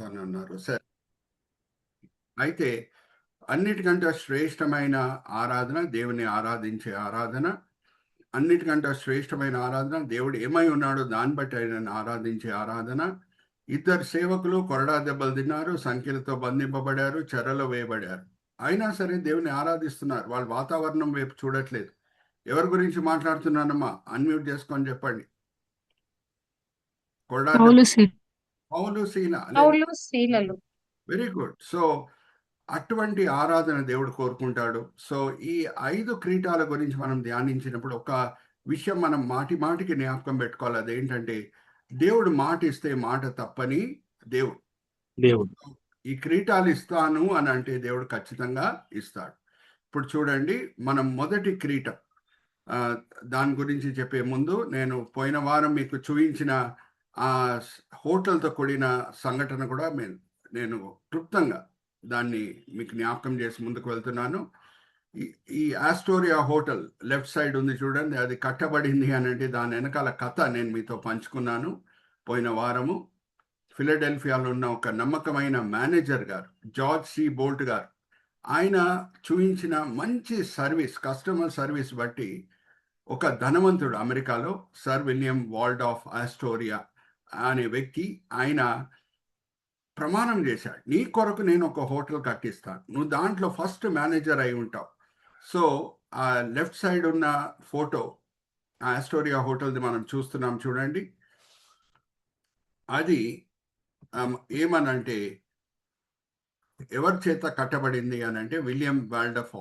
చేస్తానన్నారు. సరే, అయితే అన్నిటికంటే శ్రేష్టమైన ఆరాధన, దేవుని ఆరాధించే ఆరాధన, అన్నిటికంటే శ్రేష్టమైన ఆరాధన, దేవుడు ఏమై ఉన్నాడో దాన్ని బట్టి ఆయనను ఆరాధించే ఆరాధన. ఇద్దరు సేవకులు కొరడా దెబ్బలు తిన్నారు, సంఖ్యలతో బంధింపబడారు, చెరలో వేయబడారు. అయినా సరే దేవుని ఆరాధిస్తున్నారు. వాళ్ళు వాతావరణం వైపు చూడట్లేదు. ఎవరి గురించి మాట్లాడుతున్నానమ్మా? అన్మ్యూట్ చేసుకొని చెప్పండి. కొరడా దెబ్బ, పౌలు శీల. Very good. సో అటువంటి ఆరాధన దేవుడు కోరుకుంటాడు. సో ఈ 5 క్రీటాల గురించి మనం ధ్యానించినప్పుడు ఒక విషయం మనం మాటి మాటికి జ్ఞాపకం పెట్టుకోవాలి. అదేంటంటే దేవుడు మాట ఇస్తే మాట తప్పని దేవుడు. ఈ క్రీటాలు ఇస్తాను అని అంటే దేవుడు ఖచ్చితంగా ఇస్తాడు. ఇప్పుడు చూడండి, మనం మొదటి క్రీటం దాని గురించి చెప్పే ముందు నేను పోయిన వారం మీకు చూపించిన ఆ హోటల్తో కూడిన సంఘటన కూడా నేను క్లుప్తంగా దాన్ని మీకు జ్ఞాపకం చేసి ముందుకు వెళ్తున్నాను. ఈ ఆస్టోరియా హోటల్ లెఫ్ట్ సైడ్ ఉంది చూడండి, అది కట్టబడింది అని అంటే దాని వెనకాల కథ నేను మీతో పంచుకున్నాను పోయిన వారము. ఫిలడెల్ఫియాలో ఉన్న ఒక నమ్మకమైన మేనేజర్ గారు, జార్జ్ సి బోల్ట్ గారు, ఆయన చూపించిన మంచి సర్వీస్, కస్టమర్ సర్వీస్ బట్టి ఒక ధనవంతుడు అమెరికాలో, సర్ విలియం వాల్డాఫ్ ఆస్టోరియా అనే వ్యక్తి, ఆయన ప్రమాణం చేశాడు, నీ కొరకు నేను ఒక హోటల్ కట్టిస్తాను, నువ్వు దాంట్లో ఫస్ట్ మేనేజర్ అయి ఉంటావు. సో ఆ లెఫ్ట్ సైడ్ ఉన్న ఫోటో ఆస్టోరియా హోటల్ది మనం చూస్తున్నాం చూడండి. అది ఏమనంటే ఎవరి చేత కట్టబడింది అని అంటే విలియం వాల్డాఫ్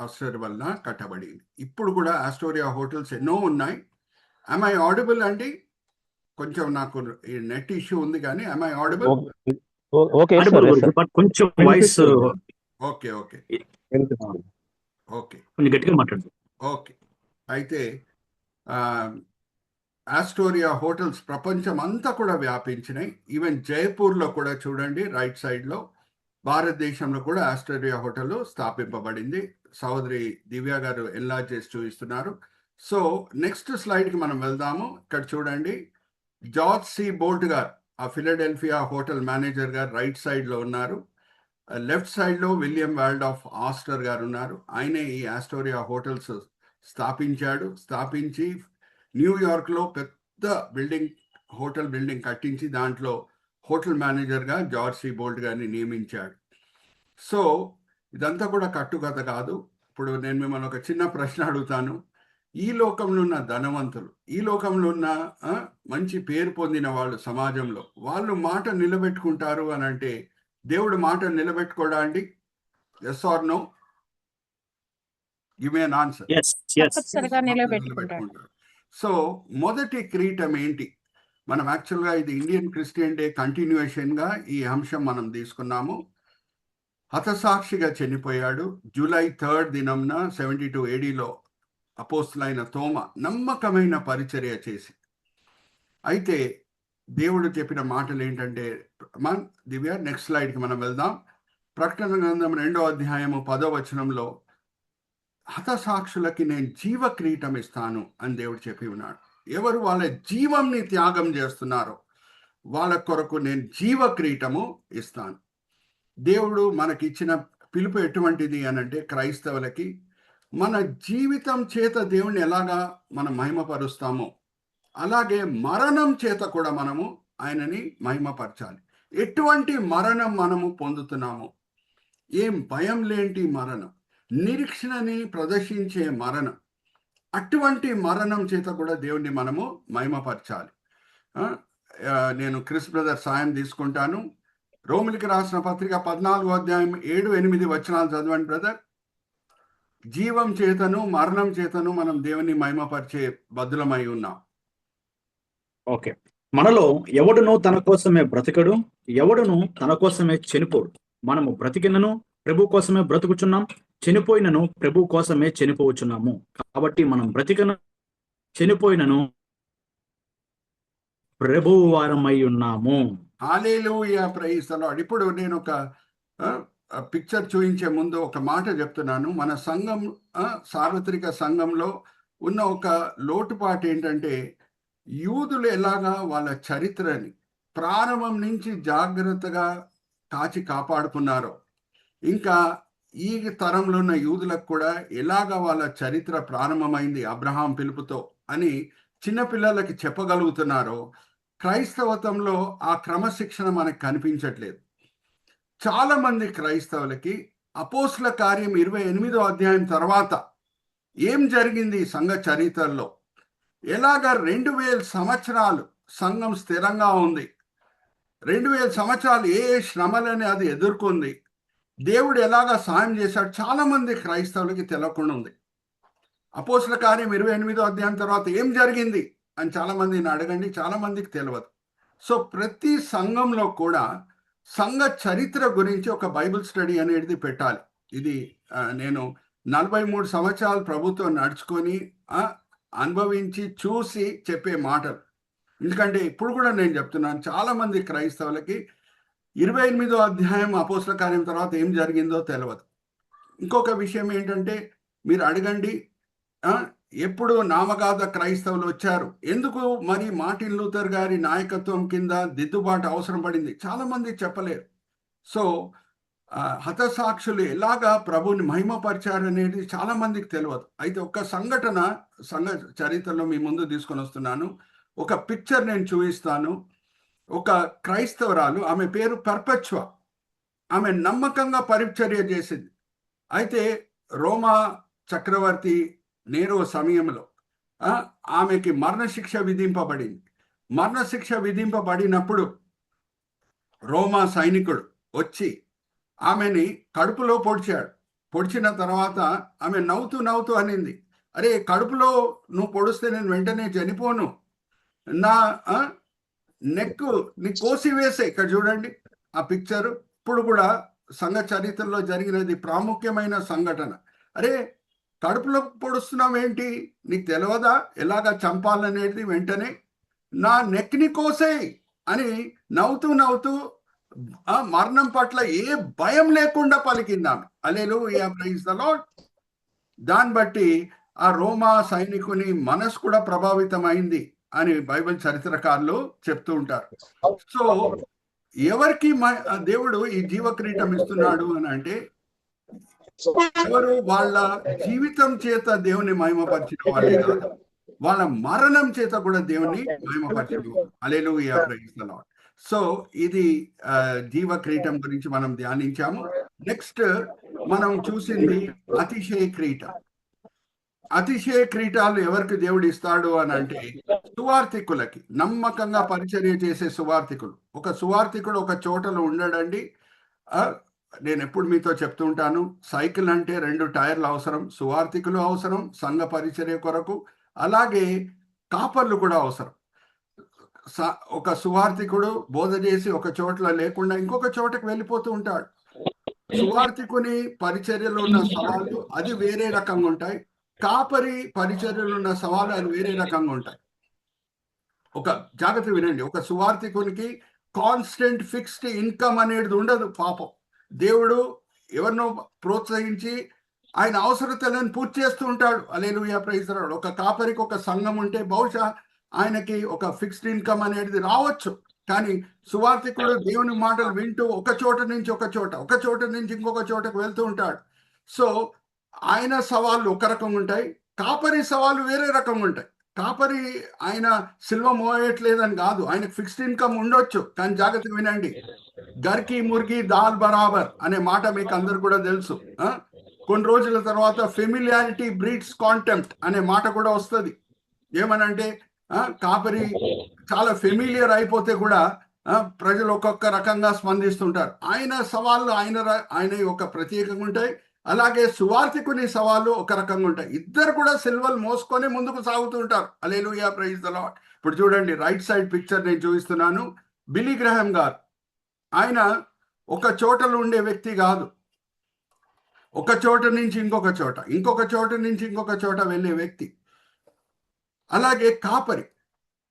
ఆస్టర్ వలన కట్టబడింది. ఇప్పుడు కూడా ఆస్టోరియా హోటల్స్ ఎన్నో ఉన్నాయి. am I ఆడిబుల్ అండి? కొంచెం నాకు ఈ నెట్ ఇష్యూ ఉంది కానీ am I ఆడిబుల్? ఓకే, కొంచెం వాయిస్ ఓకే ఓకే ఓకే కొంచెం గట్టిగా మాట్లాడు. ఓకే, అయితే ఆస్టోరియా హోటల్స్ ప్రపంచం అంతా కూడా వ్యాపించినాయి. ఈవెన్ జైపూర్లో కూడా చూడండి రైట్ సైడ్లో, భారతదేశంలో కూడా ఆస్టోరియా హోటల్ స్థాపింపబడింది. సహోదరి దివ్య గారు ఎన్లార్జ్ చేసి చూపిస్తున్నారు. సో నెక్స్ట్ స్లైడ్కి మనం వెళ్దాము. ఇక్కడ చూడండి, జార్జ్ సి బోల్ట్ గారు, ఆ ఫిలడెల్ఫియా హోటల్ మేనేజర్ గారు రైట్ సైడ్లో ఉన్నారు. లెఫ్ట్ సైడ్లో విలియం వాల్డాఫ్ ఆస్టర్ గారు ఉన్నారు. ఆయనే ఈ ఆస్టోరియా హోటల్స్ స్థాపించి న్యూయార్క్లో పెద్ద హోటల్ బిల్డింగ్ కట్టించి దాంట్లో హోటల్ మేనేజర్గా జార్జ్ సి బోల్ట్ గారిని నియమించాడు. సో ఇదంతా కూడా కట్టుకథ కాదు. ఇప్పుడు నేను మిమ్మల్ని ఒక చిన్న ప్రశ్న అడుగుతాను. ఈ లోకంలో ఉన్న ధనవంతులు, ఈ లోకంలో ఉన్న మంచి పేరు పొందిన వాళ్ళు సమాజంలో, వాళ్ళు మాట నిలబెట్టుకుంటారు అని అంటే దేవుడు మాట నిలబెట్టుకోడా అండి? Yes or no? Give me an answer. నిలబెట్టుకుంటారు. సో మొదటి క్రీటం ఏంటి? మనం యాక్చువల్గా ఇది ఇండియన్ క్రిస్టియన్ డే కంటిన్యూయేషన్గా ఈ అంశం మనం తీసుకున్నాము. హతసాక్షిగా చనిపోయాడు జూలై 3 దినంన 72 ADలో అపోస్తులైన తోమ నమ్మకమైన పరిచర్య చేసి. అయితే దేవుడు చెప్పిన మాటలు ఏంటంటే, దివ్య నెక్స్ట్ స్లైడ్కి మనం వెళ్దాం. ప్రకటన గ్రంథం 2వ అధ్యాయము 10వ వచనంలో హతసాక్షులకి నేను జీవ క్రీటం ఇస్తాను అని దేవుడు చెప్పి ఉన్నాడు. ఎవరు వాళ్ళ జీవంని త్యాగం చేస్తున్నారో వాళ్ళ కొరకు నేను జీవ క్రీటము ఇస్తాను. దేవుడు మనకిచ్చిన పిలుపు ఎటువంటిది అని అంటే, క్రైస్తవులకి మన జీవితం చేత దేవుణ్ణి ఎలాగా మనం మహిమపరుస్తామో అలాగే మరణం చేత కూడా మనము ఆయనని మహిమపరచాలి. ఎటువంటి మరణం మనము పొందుతున్నాము? ఏం భయం లేని మరణం, నిరీక్షణని ప్రదర్శించే మరణం. అటువంటి మరణం చేత కూడా దేవుణ్ణి మనము మహిమపరచాలి. నేను క్రిస్ బ్రదర్ సాయం తీసుకుంటాను. రోమిలికి రాసిన పత్రిక 14వ అధ్యాయం 7-8 వచనాలు చదవండి బ్రదర్. జీవం చేతను మరణం చేతను మనం దేవుని మహిమపరిచే బద్దులమై ఉన్నాం. ఓకే, మనలో ఎవడును తన కోసమే బ్రతకడు, ఎవడును తన కోసమే చనిపోడు. మనము బ్రతికినను ప్రభు కోసమే బ్రతుకుచున్నాం, చనిపోయినను ప్రభు కోసమే చనిపోవచ్చున్నాము. కాబట్టి మనం బ్రతికను చనిపోయినను ప్రభువు వారమై ఉన్నాము. హల్లెలూయా, ప్రైజ్ ది లార్డ్. ఇప్పుడు నేను ఒక పిక్చర్ చూపించే ముందు ఒక మాట చెప్తున్నాను. మన సంఘం, సార్వత్రిక సంఘంలో ఉన్న ఒక లోటుపాటు ఏంటంటే, యూదులు ఎలాగా వాళ్ళ చరిత్రని ప్రారంభం నుంచి జాగ్రత్తగా కాచి కాపాడుకున్నారో, ఇంకా ఈ తరంలో ఉన్న యూదులకు కూడా ఎలాగ వాళ్ళ చరిత్ర ప్రారంభమైంది అబ్రహాం పిలుపుతో అని చిన్నపిల్లలకి చెప్పగలుగుతున్నారో, క్రైస్తవత్వంలో ఆ క్రమశిక్షణ మనకు కనిపించట్లేదు. చాలా మంది క్రైస్తవులకి అపోస్తుల కార్యం 28వ అధ్యాయం తర్వాత ఏం జరిగింది సంఘ చరిత్రలో, ఎలాగ 2000 సంవత్సరాలు సంఘం స్థిరంగా ఉంది, 2000 సంవత్సరాలు ఏ శ్రమలని అది ఎదుర్కొంది, దేవుడు ఎలాగా సాయం చేశాడు, చాలా మంది క్రైస్తవులకి తెలియకుండా ఉంది. అపోస్తుల కార్యం 28వ అధ్యాయం తర్వాత ఏం జరిగింది అని చాలా మందిని అడగండి, చాలా మందికి తెలియదు. సో ప్రతి సంఘంలో కూడా సంఘ చరిత్ర గురించి ఒక బైబిల్ స్టడీ అనేది పెట్టాలి. ఇది నేను 43 సంవత్సరాలు ప్రభుత్వం నడుచుకొని అనుభవించి చూసి చెప్పే మాటలు. ఎందుకంటే ఇప్పుడు కూడా నేను చెప్తున్నాను, చాలా మంది క్రైస్తవులకి 28వ అధ్యాయం అపోస్తుల కార్యం తర్వాత ఏం జరిగిందో తెలియదు. ఇంకొక విషయం ఏంటంటే, మీరు అడగండి, ఎప్పుడు నామకాద క్రైస్తవులు వచ్చారు, ఎందుకు మరి మార్టిన్ లూథర్ గారి నాయకత్వం కింద దిద్దుబాటు అవసరం పడింది, చాలా మంది చెప్పలేరు. సో హతసాక్షులు ఎలాగా ప్రభుని మహిమపరిచారు అనేది చాలా మందికి తెలియదు. అయితే ఒక సంఘటన సంఘ చరిత్రలో మీ ముందు తీసుకొని వస్తున్నాను. ఒక పిక్చర్ నేను చూపిస్తాను. ఒక క్రైస్తవరాలు, ఆమె పేరు పర్పచ్వా, ఆమె నమ్మకంగా పరిచర్య చేసింది. అయితే రోమా చక్రవర్తి నేరో సమయంలో ఆమెకి మరణశిక్ష విధింపబడింది. మరణశిక్ష విధింపబడినప్పుడు రోమా సైనికుడు వచ్చి ఆమెని కడుపులో పొడిచాడు. పొడిచిన తర్వాత ఆమె నవ్వుతూ అనింది, అరే కడుపులో నువ్వు పొడిస్తే నేను వెంటనే చనిపోను, నా నెక్కు నీ కోసి వేసే. ఇక్కడ చూడండి ఆ పిక్చర్. ఇప్పుడు కూడా సంఘ చరిత్రలో జరిగినది ప్రాముఖ్యమైన సంఘటన. అరే కడుపులో పొడుస్తున్నావేంటి, నీకు తెలియదా ఎలాగా చంపాలనేది, వెంటనే నా నెక్ని కోసేయి అని నవ్వుతూ మరణం పట్ల ఏ భయం లేకుండా పలికిందాం. హల్లెలూయా, ప్రైజ్ ది లార్డ్. దాన్ని బట్టి ఆ రోమా సైనికుని మనసు కూడా ప్రభావితమైంది అని బైబిల్ చరిత్రకారులు చెప్తూ ఉంటారు. సో ఎవరికి దేవుడు ఈ జీవ కిరీటం ఇస్తున్నాడు అని అంటే, ఎవరు వాళ్ళ జీవితం చేత దేవుని మహిమపరిచిన వాళ్ళే కాదు, వాళ్ళ మరణం చేత కూడా దేవుని మహిమపరిచిన. హల్లెలూయా, ప్రైజ్ ది లార్డ్. సో ఇది జీవ కిరీటం గురించి మనం ధ్యానించాము. నెక్స్ట్ మనం చూసింది అతిశయ కిరీటం. అతిశయ కిరీటాలు ఎవరికి దేవుడు ఇస్తాడు అని అంటే, సువార్థికులకి, నమ్మకంగా పరిచర్య చేసే సువార్థికులు. ఒక సువార్థికుడు ఒక చోటలో ఉండడండి. నేను ఎప్పుడు మీతో చెప్తూ ఉంటాను, సైకిల్ అంటే 2 టైర్లు అవసరం, సువార్థికులు అవసరం సంఘ పరిచర్య కొరకు, అలాగే కాపర్లు కూడా అవసరం. ఒక సువార్థికుడు బోధ చేసి ఒక చోట్ల లేకుండా ఇంకొక చోటకి వెళ్ళిపోతూ ఉంటాడు. సువార్థికుని పరిచర్యలో ఉన్న సవాళ్ళు అది వేరే రకంగా ఉంటాయి, కాపరి పరిచర్యలో ఉన్న సవాళ్ళు అది వేరే రకంగా ఉంటాయి. ఒక జాగ్రత్త వినండి, ఒక సువార్థికునికి కాన్స్టెంట్ ఫిక్స్డ్ ఇన్కమ్ అనేది ఉండదు. పాపం దేవుడు ఎవరినో ప్రోత్సహించి ఆయన అవసరతలను పూర్తి చేస్తూ ఉంటాడు. హల్లెలూయా, ప్రైజ్ ది లార్డ్. ఒక కాపరికి ఒక సంఘం ఉంటే బహుశా ఆయనకి ఒక ఫిక్స్డ్ ఇన్కమ్ అనేది రావచ్చు. కానీ సువార్థికుడు దేవుని మాటలు వింటూ ఒక చోట నుంచి ఇంకొక చోటకు వెళ్తూ ఉంటాడు. సో ఆయన సవాళ్ళు ఒక రకంగా ఉంటాయి, కాపరి సవాళ్ళు వేరే రకంగా ఉంటాయి. కాపరి ఆయన సిల్వ మోయట్లేదని కాదు, ఆయనకు ఫిక్స్డ్ ఇన్కమ్ ఉండొచ్చు. కానీ జాగ్రత్తగా వినండి, గర్కి ముర్గి దాల్ బరాబర్ అనే మాట మీకు అందరు కూడా తెలుసు. కొన్ని రోజుల తర్వాత ఫెమిలియారిటీ బ్రీడ్స్ కాంటెంప్ట్ అనే మాట కూడా వస్తుంది. ఏమనంటే కాపరి చాలా ఫెమిలియర్ అయిపోతే కూడా ప్రజలు ఒక్కొక్క రకంగా స్పందిస్తుంటారు. ఆయన సవాళ్ళు ఆయన ఒక ప్రత్యేకంగా ఉంటాయి, అలాగే సువార్థికుని సవాళ్ళు ఒక రకంగా ఉంటాయి. ఇద్దరు కూడా సిల్వలు మోసుకొని ముందుకు సాగుతూ ఉంటారు. హల్లెలూయా, ప్రైజ్ ది లార్డ్. ఇప్పుడు చూడండి రైట్ సైడ్ పిక్చర్ నేను చూపిస్తున్నాను. బిల్లీ గ్రహాం గారు, ఆయన ఒక చోటలో ఉండే వ్యక్తి కాదు, ఒక చోట నుంచి ఇంకొక చోట వెళ్ళే వ్యక్తి. అలాగే కాపరి,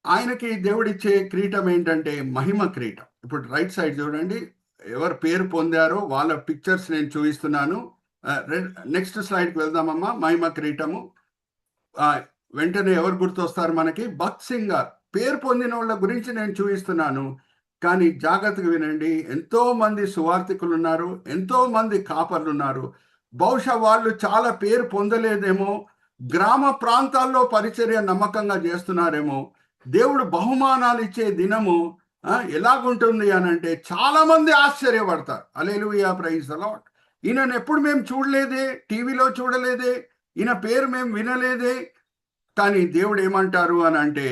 ఆయనకి దేవుడిచ్చే కిరీటం ఏంటంటే మహిమ కిరీటం. ఇప్పుడు రైట్ సైడ్ చూడండి, ఎవరు పేరు పొందారో వాళ్ళ పిక్చర్స్ నేను చూపిస్తున్నాను. నెక్స్ట్ స్లైడ్కి వెళ్దామమ్మా. మహిమ కిరీటము వెంటనే ఎవరు గుర్తొస్తారు మనకి? భక్త్ సింగ్ గారు. పేరు పొందిన వాళ్ళ గురించి నేను చూపిస్తున్నాను. కానీ జాగ్రత్తగా వినండి, ఎంతో మంది సువార్థికులు ఉన్నారు, ఎంతో మంది కాపర్లు ఉన్నారు. బహుశా వాళ్ళు చాలా పేరు పొందలేదేమో, గ్రామ ప్రాంతాల్లో పరిచర్య నమ్మకంగా చేస్తున్నారేమో. దేవుడు బహుమానాలు ఇచ్చే దినము ఎలాగుంటుంది అని అంటే చాలా మంది ఆశ్చర్యపడతారు. హల్లెలూయా, ప్రైజ్ ది లార్డ్. ఈయనను ఎప్పుడు మేము చూడలేదే, టీవీలో చూడలేదే, ఈయన పేరు మేము వినలేదే. కానీ దేవుడు ఏమంటారు అని అంటే,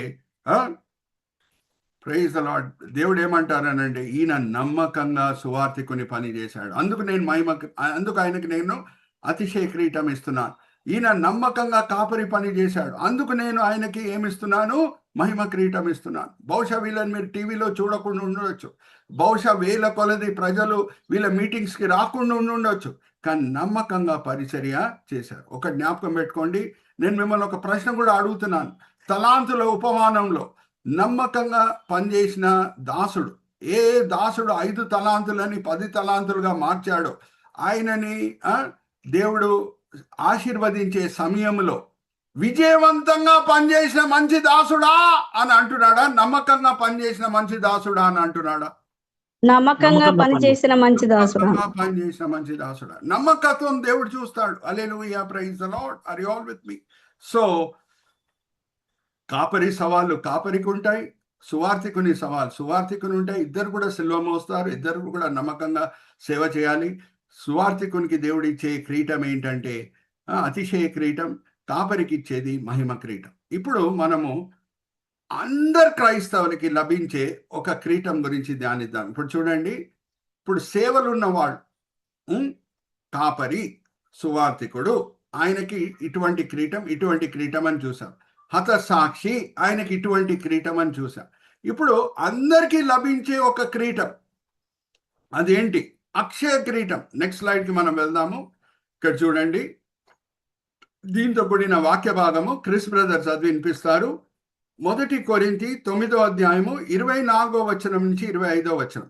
ప్రైజ్ ది లార్డ్, దేవుడు ఏమంటారనంటే, ఈయన నమ్మకంగా సువార్థికుని పని చేశాడు, అందుకు ఆయనకి నేను అతిశయ కిరీటం ఇస్తున్నాను. ఈయన నమ్మకంగా కాపరి పని చేశాడు, అందుకు నేను ఆయనకి ఏమిస్తున్నాను? మహిమ కిరీటం ఇస్తున్నాను. బహుశా వీళ్ళని మీరు టీవీలో చూడకుండా ఉండవచ్చు, బహుశా వేల కొలది ప్రజలు వీళ్ళ మీటింగ్స్కి రాకుండా ఉండొచ్చు, కానీ నమ్మకంగా పరిచర్య చేశారు. ఒక జ్ఞాపకం పెట్టుకోండి, నేను మిమ్మల్ని ఒక ప్రశ్న కూడా అడుగుతున్నాను. తలాంతుల ఉపమానంలో నమ్మకంగా పనిచేసిన దాసుడు, ఏ దాసుడు 5 తలాంతులని 10 తలాంతులుగా మార్చాడో ఆయనని దేవుడు ఆశీర్వదించే సమయంలో విజయవంతంగా పనిచేసిన మంచి దాసుడా అని అంటున్నాడా? నమ్మకంగా పనిచేసిన మంచి దాసుడా అని అంటున్నాడా? నమ్మకంగా పనిచేసిన మంచి దాసుడా. పనిచేసిన మంచి దాసుడా. నమ్మకత్వం దేవుడు చూస్తాడు. Hallelujah, praise the Lord. Are you all with me? So కాపరి సవాళ్ళు కాపరికి ఉంటాయి, సువార్థికుని సువార్థికుని ఉంటాయి. ఇద్దరు కూడా సిల్వ మోస్తారు, ఇద్దరు కూడా నమ్మకంగా సేవ చేయాలి. సువార్థికునికి దేవుడు ఇచ్చే కిరీటం ఏంటంటే అతిశయ కిరీటం, కాపరికి ఇచ్చేది మహిమ కిరీటం. ఇప్పుడు మనము అందరు క్రైస్తవులకి లభించే ఒక కిరీటం గురించి ధ్యానిద్దాం. ఇప్పుడు చూడండి, ఇప్పుడు సేవలు ఉన్నవాడు, కాపరి, సువార్థికుడు, ఆయనకి ఇటువంటి కిరీటం అని చూసాం. హతసాక్షి, ఆయనకి ఇటువంటి కిరీటం అని చూసాం. ఇప్పుడు అందరికీ లభించే ఒక కిరీటం, అదేంటి? అక్షయ కిరీటం. నెక్స్ట్ స్లైడ్కి మనం వెళ్దాము. ఇక్కడ చూడండి, దీంతో కూడిన వాక్య భాగము క్రిస్ బ్రదర్ చదివి వినిపిస్తారు. 1 కొరింథీ 9వ అధ్యాయము 24వ వచనం నుంచి 25వ వచనం.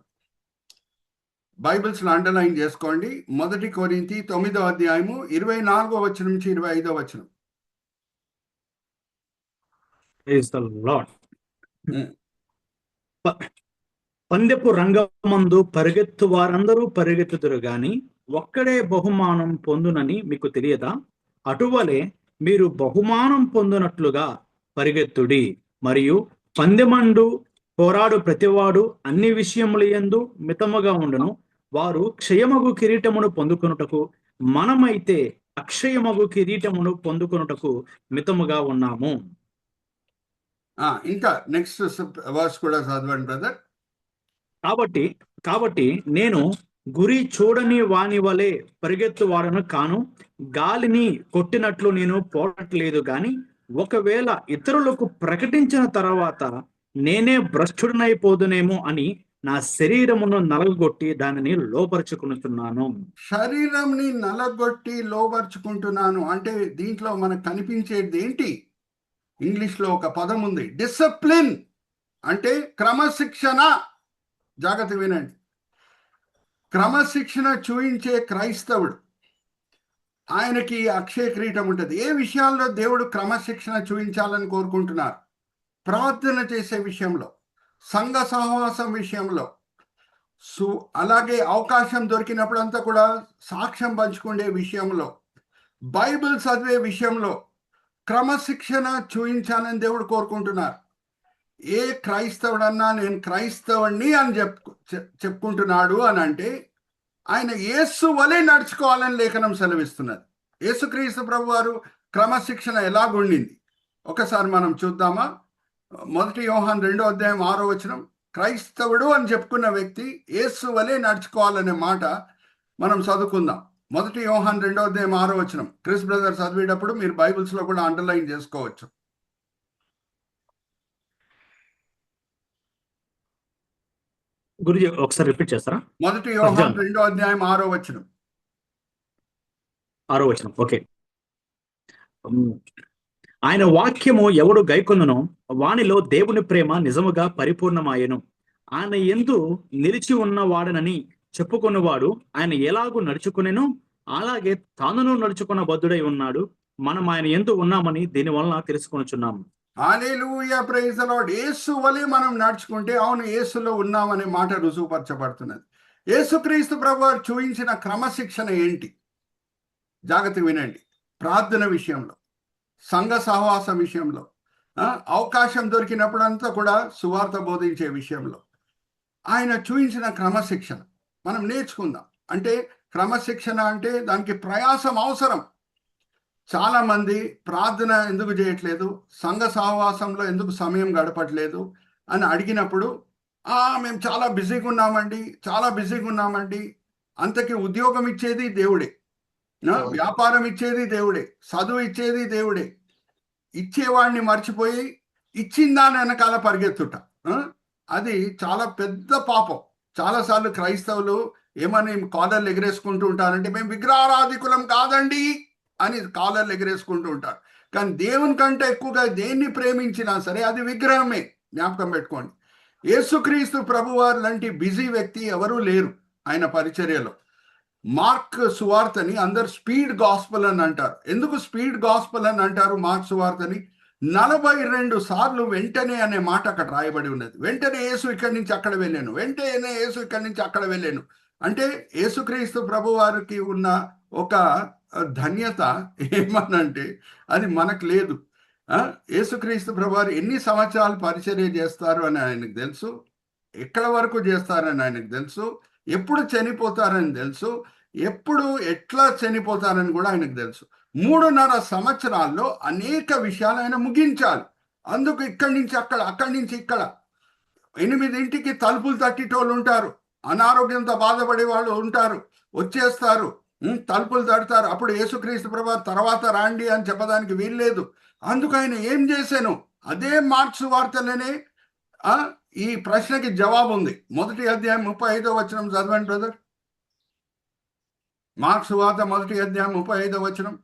బైబిల్స్ లో అండర్లైన్ చేసుకోండి. 1 కొరింథీ 9వ అధ్యాయము 24వ వచనం నుంచి 25వ వచనం. పందెపు రంగమందు పరిగెత్తు వారందరూ పరిగెత్తుదురు గాని ఒక్కడే బహుమానం పొందునని మీకు తెలియదా? అటువలే మీరు బహుమానం పొందునట్లుగా పరిగెత్తుడి. మరియు పందెమండు పోరాడు ప్రతివాడు అన్ని విషయములందు మితముగా ఉండును. వారు క్షయమగు కిరీటమును పొందుకొనుటకు, మనమైతే అక్షయమగు కిరీటమును పొందుకొనుటకు మితముగా ఉన్నాము. ఇంకా నెక్స్ట్ వర్స్ కూడా చదవండి బ్రదర్. కాబట్టి నేను గురి చూడని వాని వలె పరిగెత్తువాడను కాను, గాలిని కొట్టినట్లు నేను పోవట్లేదు గాని ఒకవేళ ఇతరులకు ప్రకటించిన తర్వాత నేనే భ్రష్టుడినైపోదునేమో అని నా శరీరమును నలగొట్టి దానిని లోపరుచుకుంటున్నాను. శరీరంని నలగొట్టి లోపరుచుకుంటున్నాను అంటే దీంట్లో మనకు కనిపించేది ఏంటి? ఇంగ్లీష్ లో ఒక పదం ఉంది, డిసిప్లిన్, అంటే క్రమశిక్షణ. జాగ్రత్త వినండి, క్రమశిక్షణ చూయించే క్రైస్తవుడు, ఆయనకి అక్షయ కిరీటం ఉంటుంది. ఏ విషయాల్లో దేవుడు క్రమశిక్షణ చూపించాలని కోరుకుంటున్నారు? ప్రార్థన చేసే విషయంలో, సంఘ సహవాసం విషయంలో, అలాగే అవకాశం దొరికినప్పుడంతా కూడా సాక్ష్యం పంచుకునే విషయంలో, బైబిల్ చదివే విషయంలో క్రమశిక్షణ చూపించాలని దేవుడు కోరుకుంటున్నారు. ఏ క్రైస్తవుడన్నా నేను క్రైస్తవుణ్ణి అని చెప్పుకుంటున్నాడు అని అంటే ఆయన యేసు వలె నడుచుకోవాలని లేఖనం సెలవిస్తున్నది. యేసుక్రీస్తు ప్రభు వారు క్రమశిక్షణ ఎలాగుండింది ఒకసారి మనం చూద్దామా? 1 యోహాను 2వ అధ్యాయం 6వ వచనం. క్రైస్తవుడు అని చెప్పుకున్న వ్యక్తి యేసు వలె నడుచుకోవాలనే మాట మనం చదువుకుందాం. 1 యోహాను 2వ అధ్యాయం 6వ వచనం. క్రిస్ బ్రదర్ చదివేటప్పుడు మీరు బైబిల్స్ లో కూడా అండర్లైన్ చేసుకోవచ్చు. గురుజీ ఒకసారి రిపీట్ చేస్తారా? 1 యోహాను 2వ అధ్యాయం 6వ వచనం. 6వ వచనం. ఓకే. ఆయన వాక్యము ఎవడు గైకొనునో వానిలో దేవుని ప్రేమ నిజముగా పరిపూర్ణమాయెను. ఆయన యందు నిలిచి ఉన్నవాడనని చెప్పుకున్నవాడు ఆయన ఎలాగూ నడుచుకునేను అలాగే తానును నడుచుకున్న బద్ధుడై ఉన్నాడు. మనం ఆయన యందు ఉన్నామని దీని వలన తెలుసుకొనుచున్నాము. హల్లెలూయా, ప్రైజ్ ది లార్డ్. యేసు వలె మనం నడుచుకుంటే అవును యేసులో ఉన్నామనే మాట రుజువుపరచబడుతున్నది. యేసుక్రీస్తు ప్రభువారు చూపించిన క్రమశిక్షణ ఏంటి? జాగ్రత్తగా వినండి. ప్రార్థన విషయంలో, సంఘ సహవాసం విషయంలో, అవకాశం దొరికినప్పుడంతా కూడా సువార్త బోధించే విషయంలో ఆయన చూపించిన క్రమశిక్షణ మనం నేర్చుకుందాం. అంటే క్రమశిక్షణ అంటే దానికి ప్రయాసం అవసరం. చాలా మంది ప్రార్థన ఎందుకు చేయట్లేదు, సంఘ సహవాసంలో ఎందుకు సమయం గడపట్లేదు అని అడిగినప్పుడు మేము చాలా బిజీగా ఉన్నామండి, చాలా బిజీగా ఉన్నామండి. అంతకి ఉద్యోగం ఇచ్చేది దేవుడే, వ్యాపారం ఇచ్చేది దేవుడే, చదువు ఇచ్చేది దేవుడే. ఇచ్చేవాడిని మర్చిపోయి ఇచ్చిన దాని వెనకాల పరిగెత్తుట, అది చాలా పెద్ద పాపం. చాలాసార్లు క్రైస్తవులు ఏమని కాలర్లు ఎగరేసుకుంటూ ఉంటారంటే మేము విగ్రహారాధికులం కాదండి అని కాలర్లు ఎగరేసుకుంటూ ఉంటారు. కానీ దేవుని కంటే ఎక్కువగా దేన్ని ప్రేమించినా సరే అది విగ్రహమే. జ్ఞాపకం పెట్టుకోండి. యేసుక్రీస్తు ప్రభువారు లాంటి బిజీ వ్యక్తి ఎవరూ లేరు ఆయన పరిచర్యలో. మార్క్ సువార్తని అందరు స్పీడ్ గాస్పల్ అని అంటారు. ఎందుకు స్పీడ్ గాస్పల్ అని అంటారు మార్క్ సువార్తని? 42 సార్లు వెంటనే అనే మాట అక్కడ రాయబడి ఉన్నది. వెంటనే యేసు ఇక్కడి నుంచి అక్కడ వెళ్ళాను, వెంటనే యేసు ఇక్కడి నుంచి అక్కడ వెళ్ళాను. అంటే యేసుక్రీస్తు ప్రభు వారికి ఉన్న ఒక ధన్యత ఏమనంటే అది మనకు లేదు. యేసుక్రీస్తు ప్రభు వారు ఎన్ని సంవత్సరాలు పరిచర్య చేస్తారు అని ఆయనకు తెలుసు, ఎక్కడ వరకు చేస్తారని ఆయనకు తెలుసు, ఎప్పుడు చనిపోతారని తెలుసు, ఎప్పుడు ఎట్లా చనిపోతారని కూడా ఆయనకు తెలుసు. 3.5 సంవత్సరాల్లో అనేక విషయాలు ఆయన ముగించాలి. అందుకు ఇక్కడి నుంచి అక్కడ, అక్కడి నుంచి ఇక్కడ. 8ంటికి తలుపులు తట్టేటోళ్ళు ఉంటారు, అనారోగ్యంతో బాధపడే వాళ్ళు ఉంటారు, వచ్చేస్తారు, తలుపులు తడతారు. అప్పుడు యేసుక్రీస్తు ప్రభు తర్వాత రాండి అని చెప్పడానికి వీల్లేదు. అందుకు ఆయన ఏం చేశాను? అదే మార్క్స్ వార్తలోనే ఈ ప్రశ్నకి జవాబు ఉంది. 1వ అధ్యాయం 35వ వచనం చదవండి బ్రదర్. మార్క్స్ వార్త 1వ అధ్యాయం 35వ వచనం.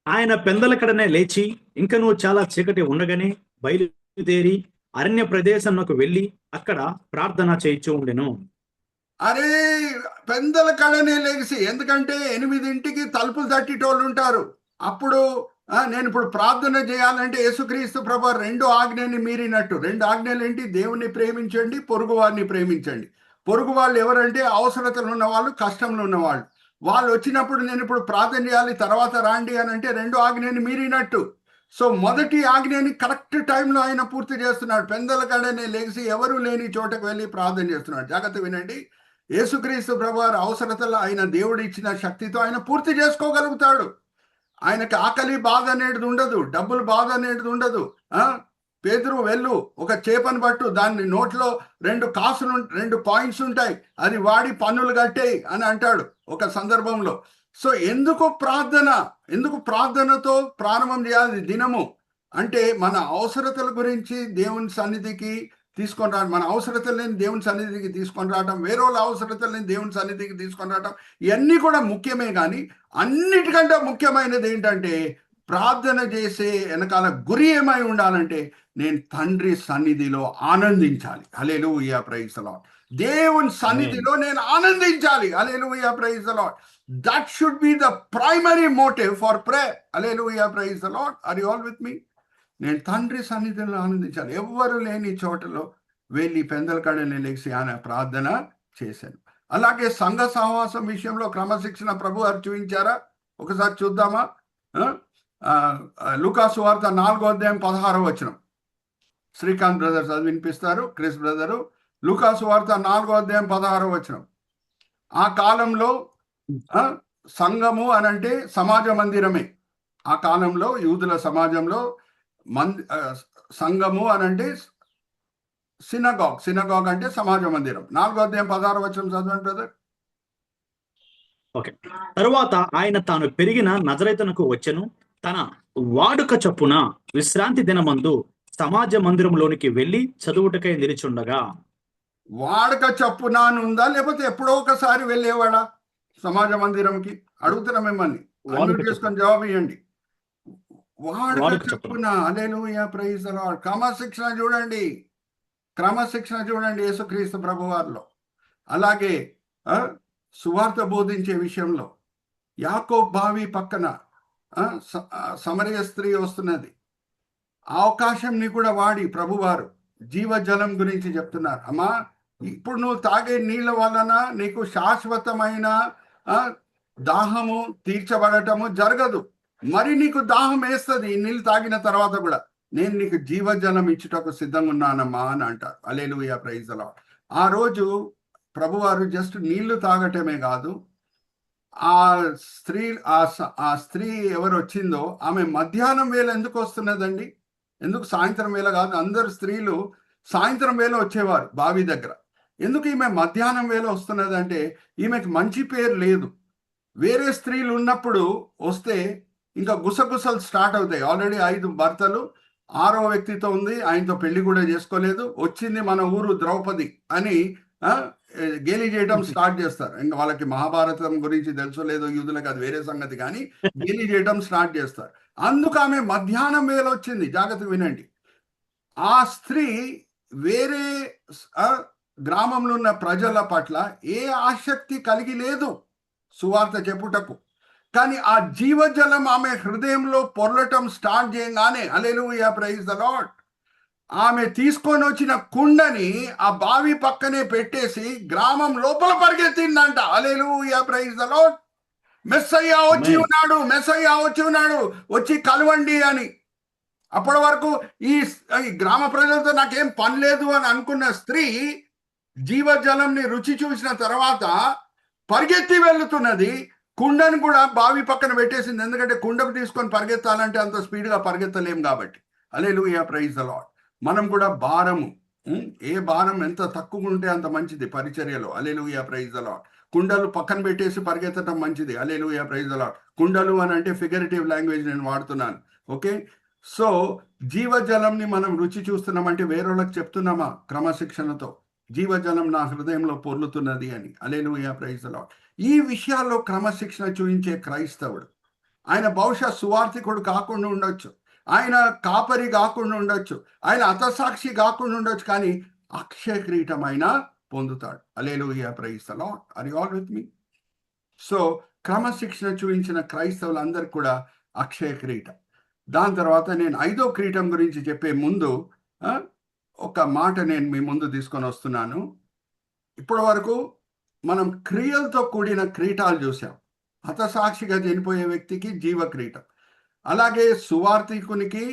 ఆయన పెందలకడనే లేచి ఇంకనూ చాలా చీకటి ఉండగానే బయలుదేరి అరణ్య ప్రదేశంలోకి వెళ్ళి అక్కడ ప్రార్థన చేయించు ఉండెను. అరే, పెందల కడనే లేచి, ఎందుకంటే 8ంటికి తలుపులు తట్టేటోళ్ళు ఉంటారు. అప్పుడు నేను ఇప్పుడు ప్రార్థన చేయాలంటే యేసుక్రీస్తు ప్రభు 2 ఆజ్ఞని మీరినట్టు. 2 ఆజ్ఞలు ఏంటి? దేవుణ్ణి ప్రేమించండి, పొరుగు వారిని ప్రేమించండి. పొరుగు వాళ్ళు ఎవరంటే అవసరతలు ఉన్నవాళ్ళు, కష్టంలో ఉన్నవాళ్ళు. వాళ్ళు వచ్చినప్పుడు నేను ఇప్పుడు ప్రార్థన చేయాలి, తర్వాత రాండి అని అంటే 2 ఆజ్ఞని మీరినట్టు. సో మొదటి ఆజ్ఞని కరెక్ట్ టైంలో ఆయన పూర్తి చేస్తున్నాడు. పెందల కడనే లేచి ఎవరు లేని చోటకు వెళ్ళి ప్రార్థన చేస్తున్నాడు. జాగ్రత్త వినండి. యేసుక్రీస్తు ప్రభువారి అవసరతలు ఆయన దేవుడు ఇచ్చిన శక్తితో ఆయన పూర్తి చేసుకోగలుగుతాడు. ఆయనకి ఆకలి బాధ అనేది ఉండదు, డబ్బులు బాధ అనేది ఉండదు. పేతురు వెళ్ళు, ఒక చేపను పట్టు, దాన్ని నోట్లో 2 కాయిన్స్ ఉంటాయి, అది వాడి పన్నులు కట్టేయి అని అంటాడు ఒక సందర్భంలో. సో ఎందుకు ప్రార్థన? ఎందుకు ప్రార్థనతో ప్రారంభం చేయాలి దినము అంటే మన అవసరతల గురించి దేవుని సన్నిధికి తీసుకొని రావడం, మన అవసరతలని దేవుని సన్నిధికి తీసుకొని రావడం, వేరే వాళ్ళ అవసరతలని దేవుని సన్నిధికి తీసుకొని రావడం, ఇవన్నీ కూడా ముఖ్యమే. కానీ అన్నిటికంటే ముఖ్యమైనది ఏంటంటే ప్రార్థన చేసే వెనకాల గురి ఏమై ఉండాలంటే నేను తండ్రి సన్నిధిలో ఆనందించాలి. Hallelujah, praise the Lord. దేవుని సన్నిధిలో నేను ఆనందించాలి. Hallelujah, praise the Lord. That should be the primary motive for prayer. Hallelujah, praise the Lord. Are you all with me? నేను తండ్రి సన్నిధిలో ఆనందించాలి. ఎవ్వరు లేని చోటలో వెళ్ళి పెందల కడనే లేచి ఆయన ప్రార్థన చేశాను. అలాగే సంఘ సహవాసం విషయంలో క్రమశిక్షణ ప్రభు వారు చూపించారా? ఒకసారి చూద్దామా? లూకాసు వార్త 4వ అధ్యాయం 16వ వచనం. శ్రీకాంత్ బ్రదర్ చదివి వినిపిస్తారు, క్రిస్ బ్రదరు. లూకాసు వార్త 4వ అధ్యాయం 16వ వచనం. ఆ కాలంలో సంఘము అని అంటే సమాజ మందిరమే. ఆ కాలంలో యూదుల సమాజంలో సంఘము అని అంటే సినగాగ్. సినగాగ్ అంటే సమాజ మందిరం. 4వ అధ్యాయం 16వ వచనం చదవండి బ్రదర్. ఓకే. తరువాత ఆయన తాను పెరిగిన నజరేతునకు వచ్చెను. తన వాడుక చొప్పున విశ్రాంతి దినమందు సమాజ మందిరంలోనికి వెళ్ళి చదువుటకై నిలిచుండగా. వాడుక చొప్పున ఉందా లేకపోతే ఎప్పుడో ఒకసారి వెళ్ళేవాడా సమాజ మందిరంకి? అడుగుతున్నా మిమ్మల్ని, చేసుకొని జవాబు ఇవ్వండి. వాడుక చొప్పున. హల్లెలూయా, ప్రైజ్ ది లార్డ్. క్రమశిక్షణ చూడండి, క్రమశిక్షణ చూడండి యేసుక్రీస్తు ప్రభువారిలో. అలాగే సువార్త బోధించే విషయంలో యాకోబు బావి పక్కన సమరయ స్త్రీ వస్తున్నది. ఆ అవకాశంని కూడా వాడి ప్రభువారు జీవజలం గురించి చెప్తున్నారు. అమ్మా, ఇప్పుడు నువ్వు తాగే నీళ్ళ వలన నీకు శాశ్వతమైన దాహము తీర్చబడటము జరగదు. మరి నీకు దాహం వేస్తుంది ఈ నీళ్ళు తాగిన తర్వాత కూడా. నేను నీకు జీవజలం ఇచ్చుటకు సిద్ధంగా ఉన్నానమ్మా అని అంటారు. హల్లెలూయా, ప్రైజ్ ది లార్డ్. ఆ రోజు ప్రభువారు జస్ట్ నీళ్లు తాగటమే కాదు, ఆ స్త్రీ ఎవరు వచ్చిందో ఆమె మధ్యాహ్నం వేళ ఎందుకు వస్తున్నదండి? ఎందుకు సాయంత్రం వేళ కాదు? అందరు స్త్రీలు సాయంత్రం వేళ వచ్చేవారు బావి దగ్గర. ఎందుకు ఈమె మధ్యాహ్నం వేళ వస్తున్నదంటే ఈమెకి మంచి పేరు లేదు. వేరే స్త్రీలు ఉన్నప్పుడు వస్తే ఇంకా గుసగుసలు స్టార్ట్ అవుతాయి. ఆల్రెడీ 5 భర్తలు, 6వ వ్యక్తితో ఉంది, ఆయనతో పెళ్లి కూడా చేసుకోలేదు, వచ్చింది మన ఊరు ద్రౌపది అని గేలి చేయడం స్టార్ట్ చేస్తారు. ఇంకా వాళ్ళకి మహాభారతం గురించి తెలుసో లేదో యూదులకు, అది వేరే సంగతి, కానీ గేలి చేయడం స్టార్ట్ చేస్తారు. అందుకు ఆమె మధ్యాహ్నం వేళ వచ్చింది. జాగ్రత్తగా వినండి. ఆ స్త్రీ వేరే గ్రామంలో ఉన్న ప్రజల పట్ల ఏ ఆసక్తి కలిగి లేదు సువార్త చెప్పుటకు. కానీ ఆ జీవజలం ఆమె హృదయంలో పొర్లటం స్టార్ట్ చేయగానే, హల్లెలూయా, ప్రైజ్ ది లార్డ్, ఆమె తీసుకొని వచ్చిన కుండని ఆ బావి పక్కనే పెట్టేసి గ్రామం లోపల పరిగెత్తిందంట. హల్లెలూయా, ప్రైజ్ ది లార్డ్. మెస్సయ్య వచ్చి ఉన్నాడు, మెస్సయ్య వచ్చి ఉన్నాడు, వచ్చి కలవండి అని. అప్పటి వరకు ఈ గ్రామ ప్రజలతో నాకేం పని లేదు అని అనుకున్న స్త్రీ జీవజలంని రుచి చూసిన తర్వాత పరిగెత్తి వెళ్తున్నది. కుండను కూడా బావి పక్కన పెట్టేసింది. ఎందుకంటే కుండకు తీసుకొని పరిగెత్తాలంటే అంత స్పీడ్గా పరిగెత్తలేం కాబట్టి. హల్లెలూయా, ప్రైజ్ ది లార్డ్. మనం కూడా భారము, ఏ భారం ఎంత తక్కువ ఉంటే అంత మంచిది పరిచర్యలో. హల్లెలూయా, ప్రైజ్ ది లార్డ్. కుండలు పక్కన పెట్టేసి పరిగెత్తడం మంచిది. హల్లెలూయా, ప్రైజ్ ది లార్డ్. కుండలు అని అంటే ఫిగరేటివ్ లాంగ్వేజ్ నేను వాడుతున్నాను. ఓకే, సో జీవజలంని మనం రుచి చూస్తున్నామంటే వేరేళ్ళకి చెప్తున్నామా క్రమశిక్షణతో, జీవజలం నా హృదయంలో పొర్లుతున్నది అని. హల్లెలూయా, ప్రైజ్ ది లార్డ్. ఈ విషయాల్లో క్రమశిక్షణ చూపించే క్రైస్తవుడు, ఆయన బహుశా సువార్థికుడు కాకుండా ఉండొచ్చు, ఆయన కాపరి కాకుండా ఉండొచ్చు, ఆయన హతసాక్షి కాకుండా ఉండొచ్చు, కానీ అక్షయ కిరీటం ఆయన పొందుతాడు. Hallelujah, praise the Lord. Are you all with me? So క్రమశిక్షణ చూపించిన క్రైస్తవులందరికీ కూడా అక్షయ కిరీటం. దాని తర్వాత నేను 5వ కిరీటం గురించి చెప్పే ముందు ఒక మాట నేను మీ ముందు తీసుకొని వస్తున్నాను. ఇప్పటి వరకు మనం క్రియలతో కూడిన కిరీటాలు చూసాం. హతసాక్షిగా చనిపోయే వ్యక్తికి జీవ కిరీటం, అలాగే సువార్థికునికి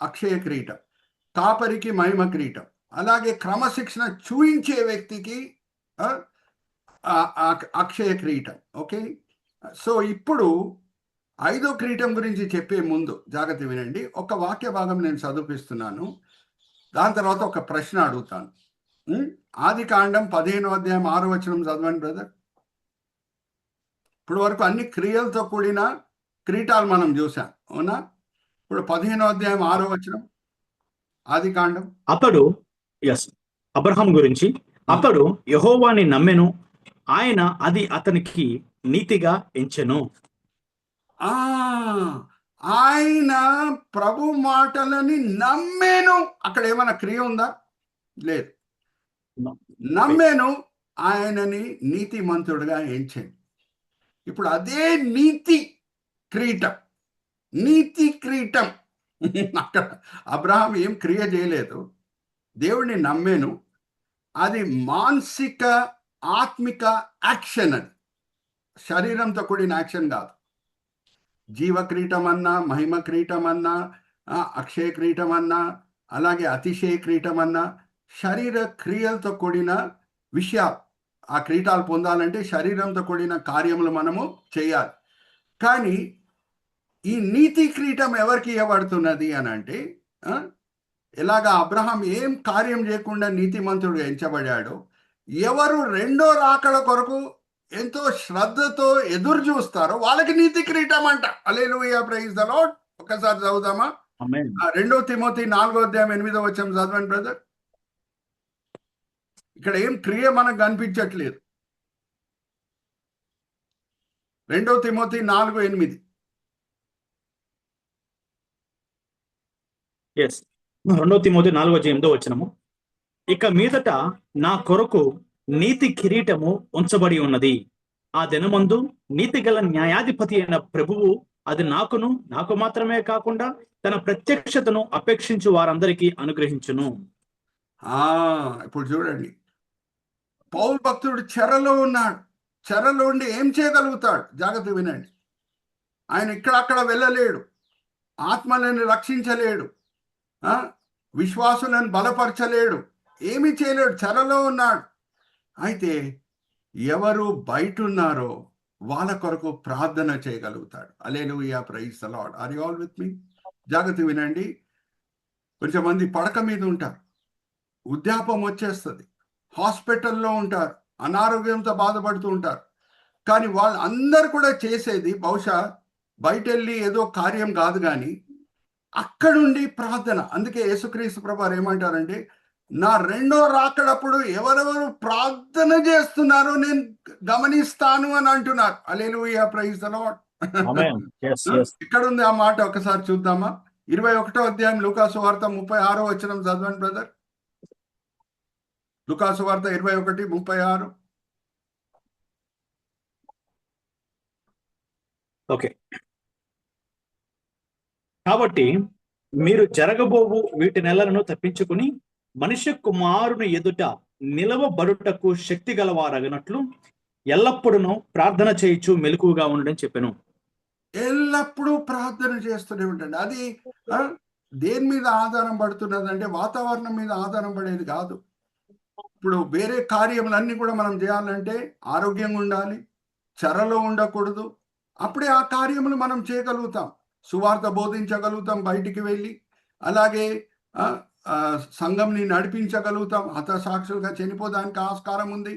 అక్షయ కిరీటం, కాపరికి మహిమ కిరీటం, అలాగే క్రమశిక్షణ చూయించే వ్యక్తికి అక్షయ కిరీటం. ఓకే, సో ఇప్పుడు 5వ కిరీటం గురించి చెప్పే ముందు జాగ్రత్త వినండి. ఒక వాక్య భాగం నేను చదివిస్తున్నాను, దాని తర్వాత ఒక ప్రశ్న అడుగుతాను. ఆదికాండం 15వ అధ్యాయం 6వ వచనం చదవండి బ్రదర్. ఇప్పుడు వరకు అన్ని క్రియలతో కూడిన కిరీటాలు మనం చూసాం, అవునా? ఇప్పుడు 15వ అధ్యాయం 6వ వచనం ఆదికాండం. అతడు అబ్రహాం గురించి, అతడు యెహోవాని నమ్మెను, ఆయన అది అతనికి నీతిగా ఎంచెను. ఆయన ప్రభు మాటలని నమ్మేను. అక్కడ ఏమైనా క్రియ ఉందా? లేదు. నమ్మేను, ఆయనని నీతిమంతుడుగా ఎంచాను. ఇప్పుడు అదే నీతి కిరీటం, నీతి కిరీటం. అక్కడ అబ్రహాం ఏం క్రియ చేయలేదు, దేవుడిని నమ్మేను. అది మానసిక ఆత్మిక యాక్షన్, అది శరీరంతో కూడిన యాక్షన్ కాదు. జీవ కిరీటం అన్నా, మహిమ కిరీటం అన్నా, అక్షయ కిరీటం అన్నా, అలాగే అతిశయ కిరీటం అన్నా, శరీర క్రియలతో కూడిన విషయాలు. ఆ కిరీటాలు పొందాలంటే శరీరంతో కూడిన కార్యములు మనము చేయాలి. కానీ ఈ నీతి కిరీటం ఎవరికి ఇవ్వబడుతున్నది అని అంటే, ఎలాగా అబ్రహాం ఏం కార్యం చేయకుండా నీతిమంతుడు ఎంచబడ్డాడో, ఎవరు రెండో రాకడ కొరకు ఎంతో శ్రద్ధతో ఎదురు చూస్తారో వాళ్ళకి నీతి కిరీటం అంట. హల్లెలూయా, ప్రైజ్ ది లార్డ్. ఒకసారి చదువుదామా? 2 తిమోతి 4వ అధ్యాయం 8వ వచనం చదవండి బ్రదర్. ఇక్కడ ఏం క్రియ మనకు కనిపించట్లేదు. 2 తిమోతి 4:8. 2 తిమోతి 4:8 వచనము. ఇక మీదట నా కొరకు నీతి కిరీటము ఉంచబడి ఉన్నది. ఆ దినమందు నీతి గల న్యాయాధిపతి అయిన ప్రభువు అది నాకు మాత్రమే కాకుండా తన ప్రత్యక్షతను అపేక్షించు వారందరికీ అనుగ్రహించును. ఇప్పుడు చూడండి, పౌలు భక్తుడు చెరలో ఉన్నాడు. చెరలో ఉండి ఏం చేయగలుగుతాడు? జాగ్రత్త వినండి. ఆయన ఇక్కడక్కడ వెళ్ళలేడు, ఆత్మలను రక్షించలేడు, విశ్వాసులను బలపరచలేడు, ఏమీ చేయలేడు, చెరలో ఉన్నాడు. అయితే ఎవరు బయట ఉన్నారో వాళ్ళ కొరకు ప్రార్థన చేయగలుగుతాడు. Hallelujah, praise the Lord. Are you all with me? జాగ్రత్త వినండి. కొంచెం మంది పడక మీద ఉంటారు, వృద్ధాపం వచ్చేస్తుంది, హాస్పిటల్లో ఉంటారు, అనారోగ్యంతో బాధపడుతూ ఉంటారు. కానీ వాళ్ళందరూ కూడా చేసేది బహుశా బయట వెళ్ళి ఏదో కార్యం కాదు, కానీ అక్కడుండి ప్రార్థన. అందుకే యేసుక్రీస్తు ప్రభువారు ఏమంటారంటే, నా రెండో రాకడప్పుడు ఎవరెవరు ప్రార్థన చేస్తున్నారో నేను గమనిస్తాను అని అంటున్నారు. హల్లెలూయా, ప్రైజ్ ది లార్డ్. ఇక్కడ ఉంది ఆ మాట, ఒకసారి చూద్దామా? 21వ అధ్యాయం లూకాసు వార్త 36వ వచనం చదవండి బ్రదర్. లూకాసు వార్త 21:36. ఓకే. కాబట్టి మీరు జరగబోవు వీటి నెలలను తప్పించుకుని మనుష్య కుమారుని ఎదుట నిలవబడుటకు శక్తి గలవారగినట్లు ఎల్లప్పుడూ ప్రార్థన చేయొచ్చు, మెలకువగా ఉండని చెప్పాను. ఎల్లప్పుడూ ప్రార్థన చేస్తూనే ఉండండి. అది దేని మీద ఆధారం పడుతున్నది అంటే వాతావరణం మీద ఆధారం పడేది కాదు. ఇప్పుడు వేరే కార్యములన్నీ కూడా మనం చేయాలంటే ఆరోగ్యంగా ఉండాలి, చెరలో ఉండకూడదు. అప్పుడే ఆ కార్యములు మనం చేయగలుగుతాం, సువార్త బోధించగలుగుతాం బయటికి వెళ్ళి, అలాగే సంఘంని నడిపించగలుగుతాం, హతసాక్షులుగా చనిపోదానికి ఆస్కారం ఉంది,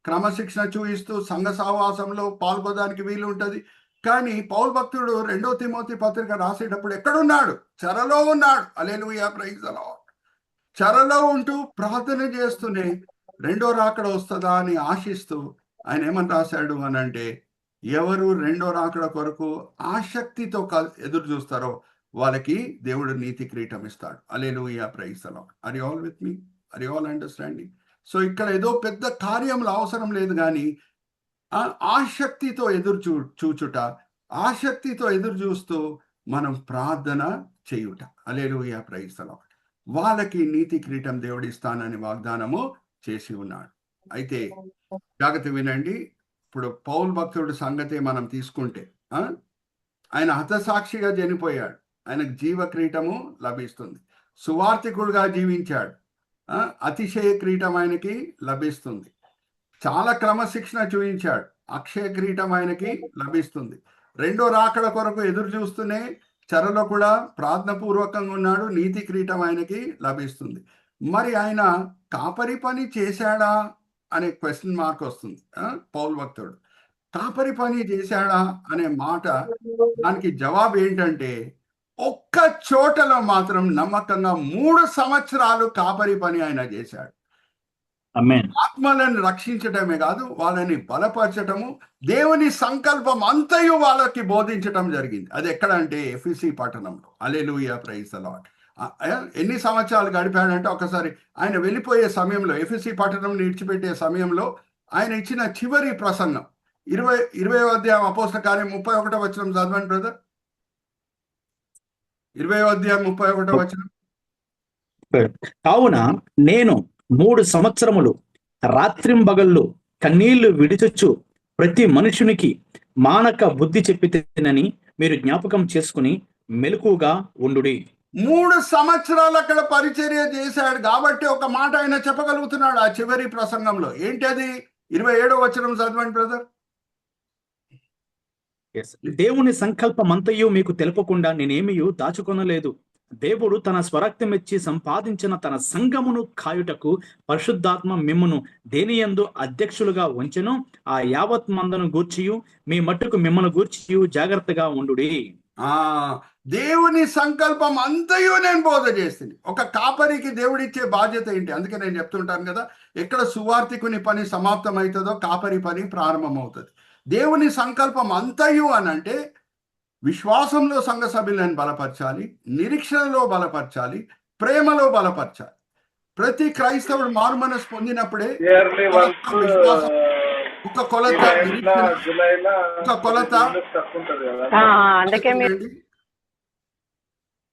క్రమశిక్షణ చూపిస్తూ సంఘ సహవాసంలో పాల్గొనడానికి వీలు ఉంటుంది. కానీ పౌలు భక్తుడు 2వ తిమోతి పత్రిక రాసేటప్పుడు ఎక్కడున్నాడు? చెరలో ఉన్నాడు. హల్లెలూయా, ప్రైజ్ ది లార్డ్. చెరలో ఉంటూ ప్రార్థన చేస్తూనే రెండో రాకడ వస్తుందా అని ఆశిస్తూ ఆయన ఏమని రాశాడు అని అంటే, ఎవరు రెండో రాకడ కొరకు ఆసక్తితో ఎదురు చూస్తారో వాళ్ళకి దేవుడు నీతి కిరీటం ఇస్తాడు. Hallelujah, praise the Lord. Are you all with me? Are you all understanding? So ఇక్కడ ఏదో పెద్ద కార్యములు అవసరం లేదు, కానీ ఆసక్తితో చూచుట, ఆసక్తితో ఎదురు చూస్తూ మనం ప్రార్థన చేయుట. హల్లెలూయా, ప్రైజ్ ది లార్డ్. వాళ్ళకి నీతి కిరీటం దేవుడు ఇస్తానని వాగ్దానము చేసి ఉన్నాడు. అయితే జాగ్రత్త వినండి. ఇప్పుడు పౌలు భక్తుడు సంగతి మనం తీసుకుంటే, ఆయన హతసాక్షిగా చనిపోయాడు, ఆయనకు జీవ క్రీటము లభిస్తుంది. సువార్థికుడుగా జీవించాడు, అతిశయ క్రీటం ఆయనకి లభిస్తుంది. చాలా క్రమశిక్షణ చూపించాడు, అక్షయ క్రీటం ఆయనకి లభిస్తుంది. రెండో రాకడ కొరకు ఎదురు చూస్తూనే చెరలో కూడా ప్రార్థనపూర్వకంగా ఉన్నాడు, నీతి క్రీటం ఆయనకి లభిస్తుంది. మరి ఆయన కాపరి పని చేశాడా అనే క్వశ్చన్ మార్క్ వస్తుంది. పౌలు భక్తుడు కాపరి పని చేశాడా అనే మాట, దానికి జవాబు ఏంటంటే, ఒక్క చోటలో మాత్రం నమ్మకంగా 3 సంవత్సరాలు కాపరి పని ఆయన చేశాడు. ఆత్మలను రక్షించటమే కాదు, వాళ్ళని బలపరచటము, దేవుని సంకల్పం అంతయు వాళ్ళకి బోధించటం జరిగింది. అది ఎక్కడంటే ఎఫెసీ పట్టణంలో. హల్లెలూయా, ప్రైజ్ ది లార్డ్. ఎన్ని సంవత్సరాలు గడిపాడంటే, ఒకసారి ఆయన వెళ్ళిపోయే సమయంలో, ఎఫెసీ పట్టణం విడిచిపెట్టే సమయంలో ఆయన ఇచ్చిన చివరి ప్రసంగం 20వ అధ్యాయం అపోస్తల కార్యం 31వ వచనం చదవండి బ్రదర్. 20వ అధ్యాయం 31వ వచనం. కావున నేను 3 సంవత్సరములు రాత్రింబగళ్ళు కన్నీళ్లు విడిచొచ్చు ప్రతి మనుషునికి మానక బుద్ధి చెప్పితేనని మీరు జ్ఞాపకం చేసుకుని మెలకుగా ఉండుడి. 3 సంవత్సరాలు అక్కడ పరిచర్య చేశాడు కాబట్టి ఒక మాట ఆయన చెప్పగలుగుతున్నాడు ఆ చివరి ప్రసంగంలో. ఏంటి అది? 27వ వచనం చదవండి బ్రదర్. దేవుని సంకల్పమంతయు మీకు తెలుపకుండా నేనేమియు దాచుకొనలేదు. దేవుడు తన స్వరక్తమిచ్చి సంపాదించిన తన సంఘమును కాయుటకు పరిశుద్ధాత్మ మిమ్మును దేనియందు అధ్యక్షులుగా ఉంచెను. ఆ యావత్ మందను గూర్చియు మీ మట్టుకు మిమ్మల్ని గూర్చియు జాగ్రత్తగా ఉండుడి. దేవుని సంకల్పం అంతయు నేను బోధ చేస్తుంది. ఒక కాపరికి దేవుడిచ్చే బాధ్యత ఏంటి? అందుకే నేను చెప్తుంటాను కదా, ఎక్కడ సువార్థికుని పని సమాప్తం అవుతుందో కాపరి పని ప్రారంభమవుతుంది. దేవుని సంకల్పం అంతయు అని అంటే విశ్వాసంలో సంఘ సభ్యులను బలపరచాలి, నిరీక్షణలో బలపరచాలి, ప్రేమలో బలపరచాలి. ప్రతి క్రైస్తవుడు మారు మనసు పొందినప్పుడే ఒక కొలత, ఒక కొలత. అందుకే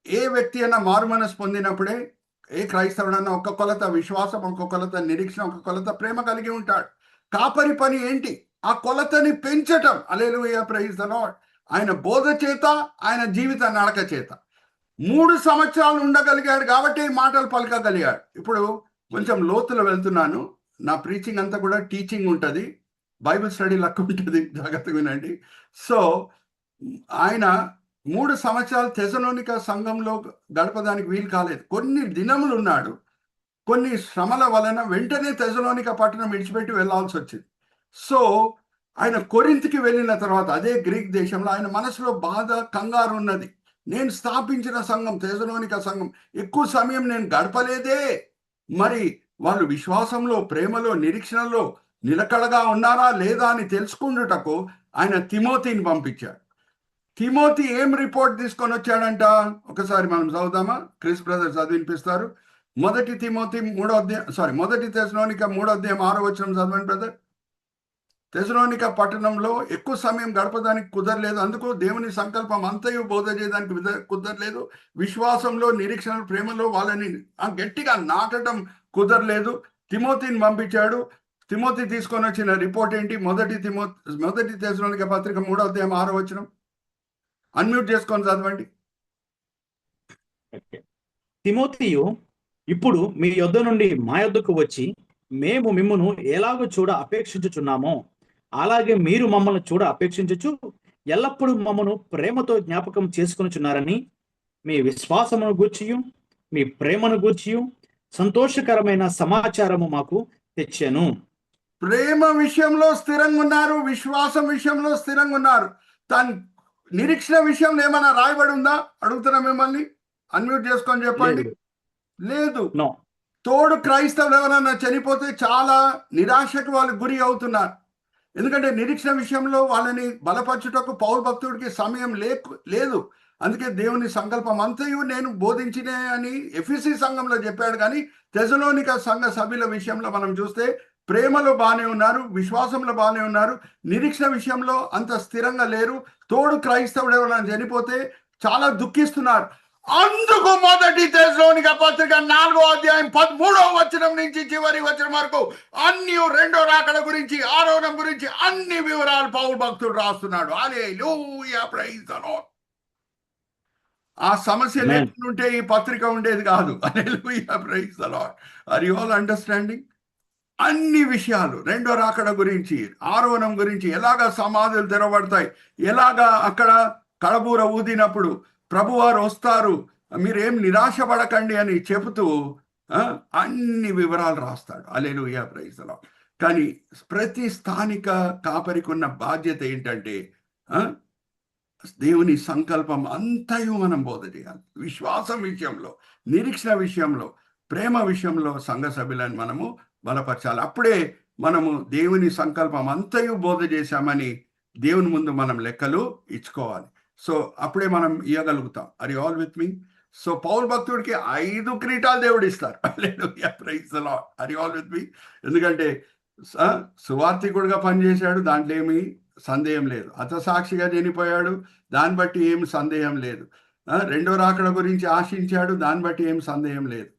ఏ వ్యక్తి అయినా మారు మనసు పొందినప్పుడే, ఏ క్రైస్తవుడన్నా ఒక కొలత విశ్వాసం, ఒక కొలత నిరీక్షణ, ఒక కొలత ప్రేమ కలిగి ఉంటాడు. కాపరి పని ఏంటి? ఆ కొలతని పెంచటం. హల్లెలూయా, ప్రైజ్ ది లార్డ్. ఆయన బోధ చేత, ఆయన జీవిత నడక చేత 3 సంవత్సరాలు ఉండగలిగాడు కాబట్టి ఈ మాటలు పలకగలిగాడు. ఇప్పుడు కొంచెం లోతులో వెళ్తున్నాను. నా ప్రీచింగ్ అంతా కూడా టీచింగ్ ఉంటుంది, బైబిల్ స్టడీ లెక్క ఉంటుంది, జాగ్రత్తగా వినండి. సో ఆయన 3 సంవత్సరాలు తెసలోనిక సంఘంలో గడపడానికి వీలు కాలేదు. కొన్ని దినములు ఉన్నాడు. కొన్ని శ్రమల వలన వెంటనే తెసలోనిక పట్టణం విడిచిపెట్టి వెళ్ళాల్సి వచ్చింది. సో ఆయన కొరింథీకి వెళ్ళిన తర్వాత, అదే గ్రీక్ దేశంలో, ఆయన మనసులో బాధ, కంగారు ఉన్నది. నేను స్థాపించిన సంఘం, తెసలోనిక సంఘం, ఎక్కువ సమయం నేను గడపలేదే. మరి వాళ్ళు విశ్వాసంలో, ప్రేమలో, నిరీక్షణలో నిలకడగా ఉన్నారా లేదా అని తెలుసుకుంటుటకు ఆయన తిమోతిని పంపించాడు. తిమోతి ఏం రిపోర్ట్ తీసుకొని వచ్చాడంట? ఒకసారి మనం చదువుదామా? Chris brother చదివినిపిస్తారు. మొదటి తెసలోనిక 3:6 చదవండి బ్రదర్. తెసలోనిక పట్టణంలో ఎక్కువ సమయం గడపడానికి కుదరలేదు. అందుకు దేవుని సంకల్పం అంతయు బోధ చేయడానికి కుదరలేదు. విశ్వాసంలో, నిరీక్షణ, ప్రేమలో వాళ్ళని గట్టిగా నాటడం కుదరలేదు. తిమోతిని పంపించాడు. తిమోతి తీసుకొని వచ్చిన రిపోర్ట్ ఏంటి? మొదటి తెసలోనిక పత్రిక 3:6 అన్మ్యూట్ చేసుకొని చదవండి. తిమోతియు ఇప్పుడు మీ యొద్ద నుండి మా యొద్దకు వచ్చి, మేము మిమ్మును ఎలాగో చూడ అపేక్షించుచున్నామో అలాగే మీరు మమ్మల్ని చూడ అపేక్షించుచు ఎల్లప్పుడూ మమ్మను ప్రేమతో జ్ఞాపకం చేసుకొనుచున్నారని మీ విశ్వాసమును గూర్చియు మీ ప్రేమను గూర్చియు సంతోషకరమైన సమాచారము మాకు తెచ్చాను. ప్రేమ విషయంలో స్థిరంగా ఉన్నారు, విశ్వాసం విషయంలో స్థిరంగా ఉన్నారు. తన నిరీక్షణ విషయంలో ఏమైనా రాయబడి ఉందా అడుగుతున్నా మిమ్మల్ని. అన్మ్యూట్ చేసుకొని చెప్పండి. లేదు. తోడు క్రైస్తవులు ఎవరైనా చనిపోతే చాలా నిరాశకు వాళ్ళు గురి అవుతున్నారు. ఎందుకంటే నిరీక్షణ విషయంలో వాళ్ళని బలపరచుటకు పౌలు భక్తుడికి సమయం లేదు. అందుకే దేవుని సంకల్పం అంతయు నేను బోధించినే అని ఎఫెసీ సంఘంలో చెప్పాడు. కానీ తెసలోనిక సంఘ సభ్యుల విషయంలో మనం చూస్తే ప్రేమలో బాగానే ఉన్నారు, విశ్వాసంలో బాగానే ఉన్నారు, నిరీక్షణ విషయంలో అంత స్థిరంగా లేరు. తోడు క్రైస్తవుడు ఎవరైనా చనిపోతే చాలా దుఃఖిస్తున్నారు. అందుకు మొదటి తెసలోనిక పత్రిక 4:13 నుంచి చివరి వచనం వరకు అన్ని రెండో రాకడ గురించి, ఆరోహణం గురించి అన్ని వివరాలు పౌలు భక్తుడు రాస్తున్నాడు. Hallelujah, praise the Lord. ఆ సమస్య లేకుంటే ఈ పత్రిక ఉండేది కాదు. Hallelujah, praise the Lord. Are you all understanding? అన్ని విషయాలు, రెండో రాకడ గురించి, ఆరోహణం గురించి, ఎలాగా సమాధులు తెరవబడతాయి, ఎలాగా అక్కడ కడబూర ఊదినప్పుడు ప్రభువారు వస్తారు, మీరేం నిరాశపడకండి అని చెబుతూ అన్ని వివరాలు రాస్తాడు. హల్లెలూయా, ప్రైజ్ ది లార్డ్. కానీ ప్రతి స్థానిక కాపరికి ఉన్న బాధ్యత ఏంటంటే దేవుని సంకల్పం అంతయు మనం బోధ చేయాలి. విశ్వాసం విషయంలో, నిరీక్షణ విషయంలో, ప్రేమ విషయంలో సంఘ సభ్యులను మనము బలపరచాలి. అప్పుడే మనము దేవుని సంకల్పం అంతయు బోధ చేశామని దేవుని ముందు మనం లెక్కలు ఇచ్చుకోవాలి. సో అప్పుడే మనం ఇవ్వగలుగుతాం. Are you all with me? So Paul భక్తుడికి 5 కిరీటాలు దేవుడు ఇస్తారు. Hallelujah, praise the Lord. Are you all with me? ఎందుకంటే సువార్థికుడిగా పనిచేశాడు, దాంట్లో ఏమీ సందేహం లేదు. హతసాక్షిగా చనిపోయాడు, దాన్ని బట్టి ఏం సందేహం లేదు. రెండో రాకడ గురించి ఆశించాడు, దాన్ని బట్టి ఏం సందేహం లేదు.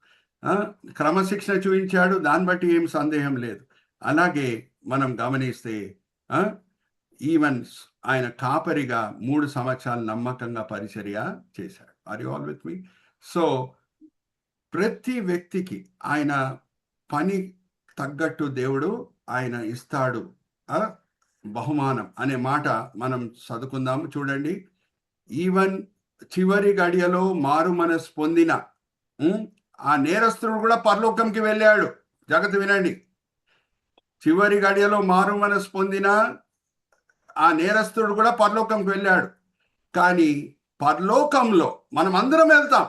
క్రమశిక్షణ చూపించాడు, దాన్ని బట్టి ఏం సందేహం లేదు. అలాగే మనం గమనిస్తే ఈవెన్ ఆయన కాపరిగా 3 సంవత్సరాలు నమ్మకంగా పరిచర్య చేశాడు. Are you all with me? So ప్రతి వ్యక్తికి ఆయన పని తగ్గట్టు దేవుడు ఆయన ఇస్తాడు బహుమానం అనే మాట మనం చదువుకుందాము. చూడండి, ఈవెన్ చివరి గడియలో మారు మనసు పొందిన ఆ నేరస్తుడు కూడా పరలోకంకి వెళ్ళాడు. జాగ్రత్త వినండి. చివరి గడియలో మారు మనసు పొందిన ఆ నేరస్తుడు కూడా పరలోకంకి వెళ్ళాడు. కానీ పరలోకంలో మనం అందరం వెళ్తాం.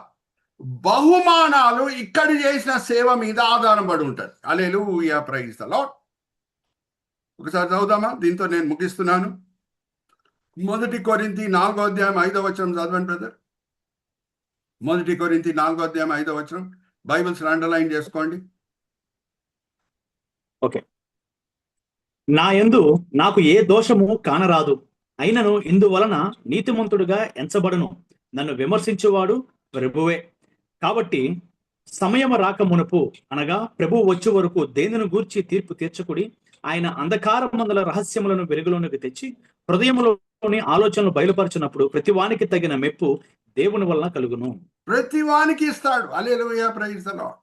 బహుమానాలు ఇక్కడ చేసిన సేవ మీద ఆధారపడి ఉంటుంది. హల్లెలూయా, ప్రైజ్ ది లార్డ్. ఒకసారి చదువుదామా? దీంతో నేను ముగిస్తున్నాను. 1 కొరింథీ 4:5 చదవండి బ్రదర్. 1 కొరింథీ 4:5 బైబిల్స్ అండర్లైన్ చేసుకోండి. ఓకే. నా యందు నాకు ఏ దోషము కానరాదు, అయినను ఇందువలన నీతిమంతుడుగా ఎంచబడును. నన్ను విమర్శించువాడు ప్రభువే. కాబట్టి సమయము రాక మునుపు, అనగా ప్రభువు వచ్చే వరకు దేనిని గూర్చి తీర్పు తీర్చకుడి. ఆయన అంధకారమందుల రహస్యములను వెలుగులోనికి తెచ్చి హృదయములోని ఆలోచనలు బయలుపరచినప్పుడు ప్రతివానికి తగిన మెప్పు దేవుని వలన కలుగును. ప్రతి వానికి ఇస్తాడు. Hallelujah, praise the lord.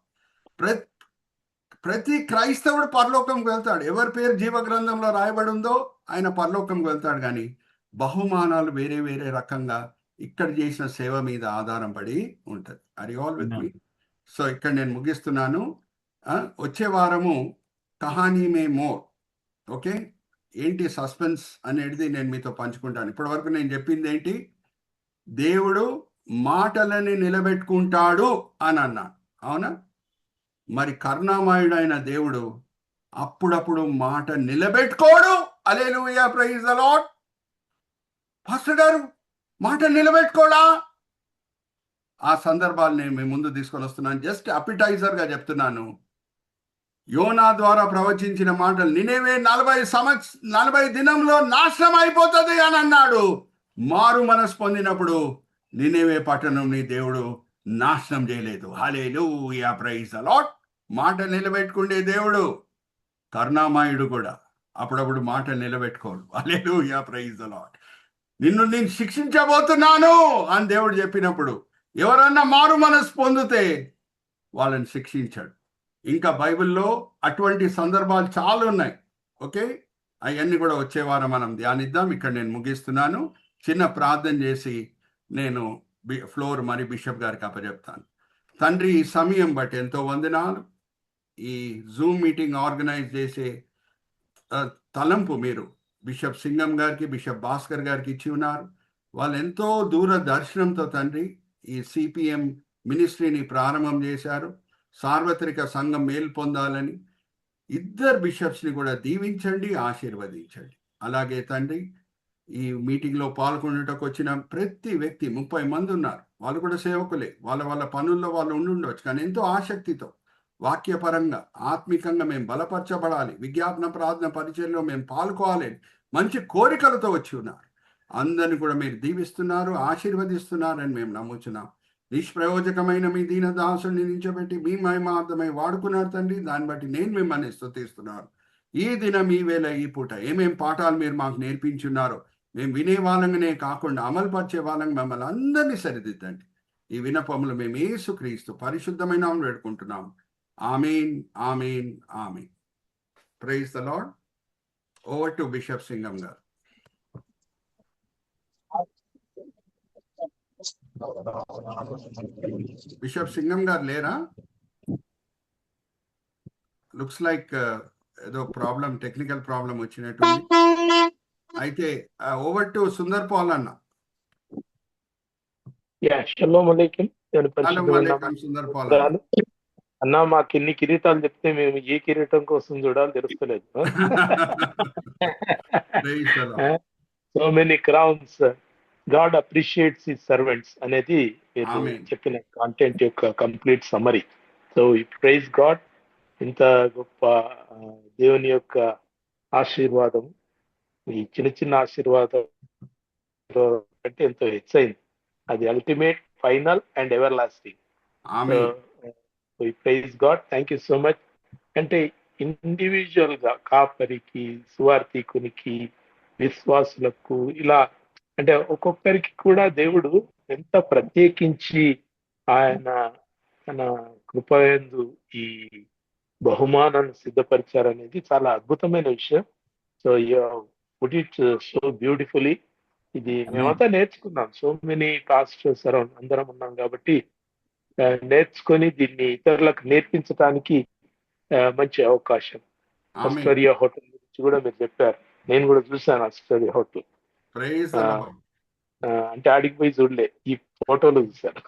ప్రతి క్రైస్తవుడు పరలోకంకి వెళ్తాడు. ఎవరి పేరు జీవ గ్రంథంలో రాయబడి ఉందో ఆయన పరలోకంకి వెళ్తాడు. కానీ బహుమానాలు వేరే వేరే రకంగా ఇక్కడ చేసిన సేవ మీద ఆధారం పడి ఉంటుంది. Are you all with me? So ఇక్కడ నేను ముగిస్తున్నాను. వచ్చే వారము కహానీ మే మోర్. ఓకే, ఏంటి సస్పెన్స్ అనేది నేను మీతో పంచుకుంటాను. ఇప్పటి వరకు నేను చెప్పింది ఏంటి? దేవుడు మాటలని నిలబెట్టుకుంటాడు అని అన్నాను, అవునా? మరి కరుణామయుడు అయిన దేవుడు అప్పుడప్పుడు మాట నిలబెట్టుకోడు. హల్లెలూయా, ప్రైజ్ ద లార్డ్. పాస్టర్ గారు మాట నిలబెట్టుకోడా? ఆ సందర్భాలు నేను మీ ముందు తీసుకొని వస్తున్నాను. జస్ట్ అపిటైజర్ గా చెప్తున్నాను. యోనా ద్వారా ప్రవచించిన మాటలు, నినేవే 40 దినంలో నాశనం అయిపోతుంది అని అన్నాడు. మారు మనసు పొందినప్పుడు నినేవే పట్టణం నీ దేవుడు నాశనం చేయలేదు. హల్లెలూయా, ప్రైజ్ ద లార్డ్. మాట నిలబెట్టుకునే దేవుడు. కరుణామయుడు కూడా అప్పుడప్పుడు మాట నిలబెట్టుకోడు. హల్లెలూయా, ప్రైజ్ ద లార్డ్. నిన్ను నేను శిక్షించబోతున్నాను అని దేవుడు చెప్పినప్పుడు ఎవరన్నా మారు మనసు పొందితే వాళ్ళని శిక్షించాడు. ఇంకా బైబిల్లో అటువంటి సందర్భాలు చాలా ఉన్నాయి. ఓకే, అవన్నీ కూడా వచ్చే వారం మనం ధ్యానిద్దాం. ఇక్కడ నేను ముగిస్తున్నాను. చిన్న ప్రార్థన చేసి నేను ఫ్లోర్ మరి బిషప్ గారికి అప్పచెప్తాను. తండ్రి, ఈ సమయం బట్టి ఎంతో వందనాలు. ఈ జూమ్ మీటింగ్ ఆర్గనైజ్ చేసే తలంపు మీరు బిషప్ సింగం గారికి, బిషప్ భాస్కర్ గారికి ఇచ్చి ఉన్నారు. వాళ్ళు ఎంతో దూరదర్శనంతో తండ్రి ఈ సిపిఎం మినిస్ట్రీని ప్రారంభం చేశారు. సార్వత్రిక సంఘం మేలు పొందాలని ఇద్దరు బిషప్స్ని కూడా దీవించండి, ఆశీర్వదించండి. అలాగే తండ్రి, ఈ మీటింగ్లో పాల్గొనటకు వచ్చిన ప్రతి వ్యక్తి 30 మంది ఉన్నారు. వాళ్ళు కూడా సేవకులే. వాళ్ళ పనుల్లో వాళ్ళు ఉండొచ్చు, కానీ ఎంతో ఆసక్తితో వాక్యపరంగా ఆత్మికంగా మేము బలపరచబడాలి, విజ్ఞాపన ప్రార్థన పరిచయంలో మేము పాల్గొనాలి, మంచి కోరికలతో వచ్చి ఉన్నారు. అందరిని కూడా మీరు దీవిస్తున్నారు, ఆశీర్వదిస్తున్నారని మేము నమ్ముచున్నాం. నిష్ప్రయోజకమైన మీ దీనదాసుని నించబెట్టి మీ మహిమార్థమై వాడుకున్నారు తండ్రి. దాన్ని బట్టి నేను మిమ్మల్ని స్తుతిస్తున్నాను. ఈ దినం, ఈ వేళ, ఈ పూట ఏమేం పాఠాలు మీరు మాకు నేర్పించున్నారో మేము వినే వాళ్ళంగానే కాకుండా అమలుపరిచే వాళ్ళంగా మమ్మల్ని అందరినీ సరిదిద్దండి. ఈ వినపములు మేము యేసుక్రీస్తు పరిశుద్ధమైన నామములో వేడుకుంటున్నాము. Amen, amen, amen. Praise the Lord. Over to bishop Singam గారు. బిషప్ సింగం గారు లేరా? లుక్స్ లైక్ ఏదో ప్రాబ్లం, టెక్నికల్ ప్రాబ్లం వచ్చినట్టుంది. అయితే ఓవర్ టు సుందర్ పాల్ అన్న. షలోమ్ అలైకుం. సుందర్ పాల్ అన్న, మాకు ఎన్ని కిరీటాలు చెప్తే మేము ఏ కిరీటం కోసం చూడాలి తెలుస్తలేదు. So many crowns, God appreciates his servants అనేది మీరు చెప్పిన కాంటెంట్ యొక్క complete summary. So praise God. ఇంత గొప్ప దేవుని యొక్క ఆశీర్వాదం, ఈ చిన్న చిన్న ఆశీర్వాదం అంటే ఎంతో హెచ్చైంది. అది ultimate, final and everlasting. Praise God. Thank you so much. అంటే ఇండివిజువల్ గా కాపరికి, సువార్థికునికి, విశ్వాసులకు, ఇలా అంటే ఒక్కొక్కరికి కూడా దేవుడు ఎంత ప్రత్యేకించి ఆయన తన కృపయందు ఈ బహుమానాన్ని సిద్ధపరిచారనేది చాలా అద్భుతమైన విషయం. So you put it so beautifully. ఇది మేమంతా నేర్చుకున్నాం. సో మెనీ పాస్టర్స్ అరౌండ్ అందరం ఉన్నాం కాబట్టి నేర్చుకొని దీన్ని ఇతరులకు నేర్పించడానికి మంచి అవకాశం. ఆస్ట్రేలియా హోటల్ గురించి కూడా మీరు చెప్పారు. నేను కూడా చూసాను ఆస్ట్రేలియా హోటల్. అంటే ఆడికి పోయి చూడలే, ఈ ఫోటోలు చూసాను.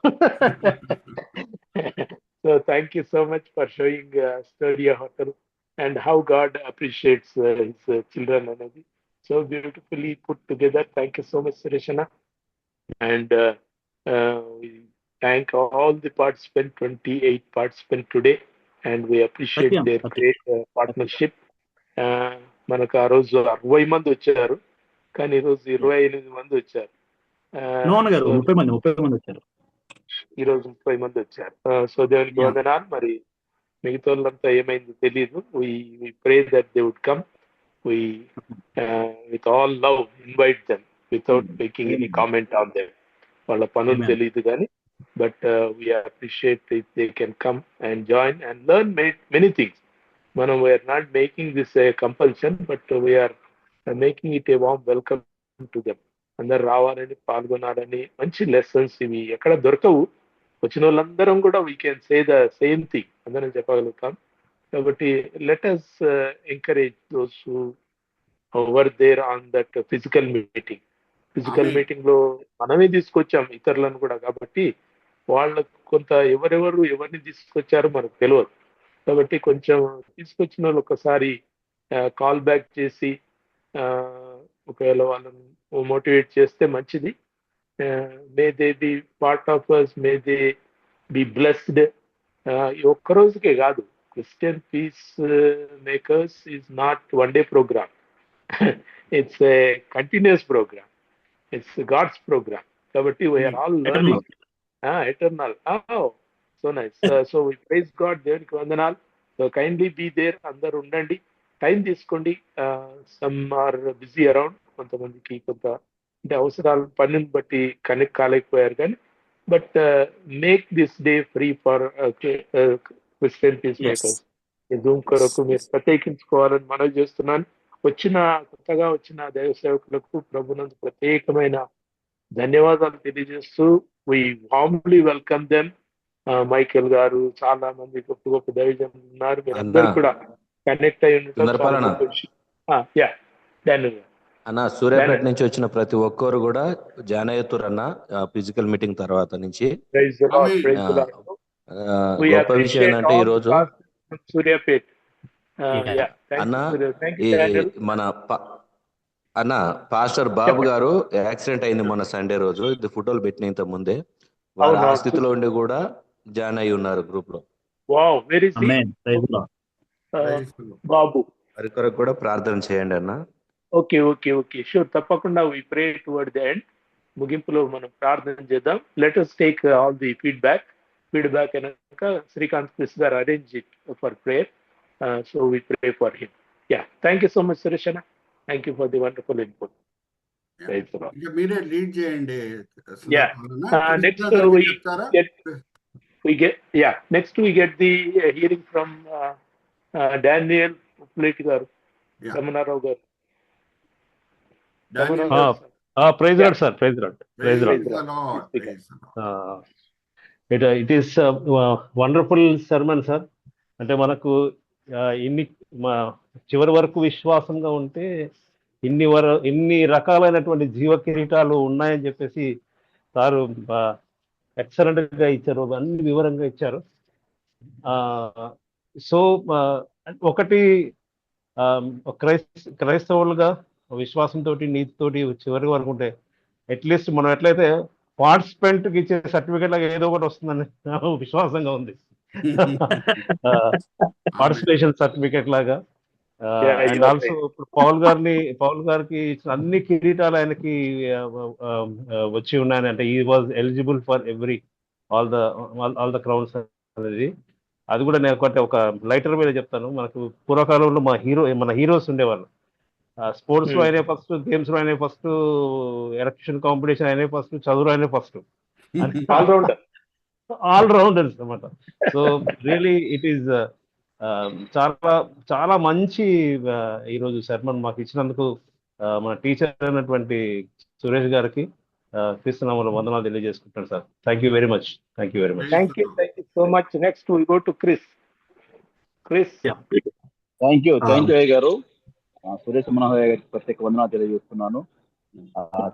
So thank you so much for showing Australia hotel and how God appreciates his children అనేది so beautifully put together. Thank you so much, Sureshana. And we thank all the participants, 28 participants today, and we appreciate their great partnership. మనకు ఆ రోజు 60 మంది వచ్చారు, కానీ ఈరోజు 28 మంది వచ్చారు. నోన్ గారు సో 30 మంది వచ్చారు. ఈరోజు 30 మంది వచ్చారు. సో దేవునికి Yeah. వందనాలు. మరి మిగతా వాళ్ళంతా ఏమైందో తెలియదు. we pray that they would come. We with all love invite them without making any comment on them. వాళ్ళ పనులు Amen. తెలియదు కానీ but we appreciate if they can come and join and learn many things. మనం we are not making this a compulsion, but we are making it a warm welcome to them. అందరు రావాలని, పాల్గొనాలని. మంచి lessons ఇవి ఎక్కడ దొరకవు. వచ్చిన వాళ్ళందరం కూడా we can say the same thing, అందరం చెప్పగలుగుతాం. కాబట్టి let us encourage those who were there on that physical meeting. Physical Amen. Meeting లో మనమే తీసుకొచ్చాం ఇతరులను కూడా, కాబట్టి వాళ్ళకు కొంత ఎవరిని తీసుకొచ్చారో మనకు తెలియదు. కాబట్టి కొంచెం తీసుకొచ్చిన వాళ్ళు ఒకసారి కాల్ బ్యాక్ చేసి ఒకవేళ వాళ్ళని మోటివేట్ చేస్తే మంచిది. May they be part of us, may they be blessed. ఒక్క రోజుకే కాదు, Christian peacemakers is not one day programme. It's a continuous programme, it's God's programme. కాబట్టి we are all learning eternal. So nice. So we praise God. దేవునికి వందనాలు. So kindly be there, అందరు ఉండండి, time తీసుకోండి. Some are busy around, కొంతమందికి కొంత అంటే అవసరాలు పనిని బట్టి కనెక్ట్ కాలేకపోయారు, కానీ but make this day free for Christian peacemakers. ఈ జూమ్ కొరకు మీరు ప్రత్యేకించుకోవాలని మనవి చేస్తున్నాను. కొత్తగా వచ్చిన దైవ సేవకులకు ప్రభునందు ప్రత్యేకమైన ధన్యవాదాలు తెలియజేస్తూ వి వార్మ్లీ వెల్కమ్ దెమ్. మైకేల్ గారు, చాలా మంది గొప్ప గొప్ప దైవజనులు ఉన్నారు. మీరు అందరూ కూడా కనెక్ట్ అయి ఉండటం. అన్న సూర్యాపేట నుంచి వచ్చిన ప్రతి ఒక్కరు కూడా జాయిన్ అవుతారు అన్న ఫిజికల్ మీటింగ్ తర్వాత నుంచి. గొప్ప విషయం ఏంటంటే ఈరోజు సూర్యాపేట అన్న మన అన్న పాస్టర్ బాబు గారు యాక్సిడెంట్ అయింది మొన్న సండే రోజు. ఇది ఫోటోలు పెట్టిన ఇంత ముందే వారు ఆ స్థితిలో ఉండి కూడా జాయిన్ అయి ఉన్నారు గ్రూప్ లో. బాబు వారి కొరకు కూడా ప్రార్థన చేయండి అన్న. ఓకే ఓకే ఓకే షూర్, తప్పకుండా. We pray toward the end. ముగింపులో మనం ప్రార్థన చేద్దాం. Let us take all the feedback కనుక Srikanth Krishna garu arrange it for prayer. So we pray for him. Thank you so much Suresh anna. Thank you for the wonderful input. మీరే lead చేయండి. Next we get the hearing from Daniel Plate garu, Ramanarao garu. Praise Lord sir, praise Lord. It is wonderful sermon sir. అంటే మనకు చివరి వరకు విశ్వాసంగా ఉంటే ఇన్ని రకాలైనటువంటి జీవ కిరీటాలు ఉన్నాయని చెప్పేసి సారు ఎక్సలెంట్ గా ఇచ్చారు, అన్ని వివరంగా ఇచ్చారు. సో ఒకటి క్రైస్తవులుగా విశ్వాసంతో నీతితోటి చివరి వరకు ఉంటే అట్లీస్ట్ మనం ఎట్లయితే పార్టిసిపెంట్ కి ఇచ్చే సర్టిఫికేట్ లాగా ఏదో ఒకటి వస్తుందని విశ్వాసంగా ఉంది. పార్టిసిపేషన్ సర్టిఫికేట్ లాగా. అండ్ ఆల్సో ఇప్పుడు పౌల్ గారికి ఇచ్చిన అన్ని కిరీటాలు ఆయనకి వచ్చి ఉన్నాయని, అంటే ఈ was eligible for every all the crowns అనేది. అది కూడా నేను ఒక లైటర్ మీద చెప్తాను. మనకు పూర్వకాలంలో మన హీరోస్ ఉండేవాళ్ళు. స్పోర్ట్స్ లో అయినా ఫస్ట్, గేమ్స్ లో అయినా ఫస్ట్, ఎలక్షన్ కాంపిటీషన్ అయినా ఫస్ట్, చదువులో అయినా ఫస్ట్, ఆల్ రౌండర్స్ అనమాట. సో రియలీ ఇట్ ఈస్ చాలా చాలా మంచి ఈరోజు శర్మన్ మాకు ఇచ్చినందుకు మన టీచర్ అయినటువంటి సురేష్ గారికి క్రీస్తునామములో వందనాలు తెలియజేసుకుంటాను sir. Thank you very much. Thank you so much. Next we go to Chris. Thank you అయ్య గారు. సురేష్ మనోహర్ గారికి ప్రత్యేక వందనాలు తెలియజేస్తున్నాను.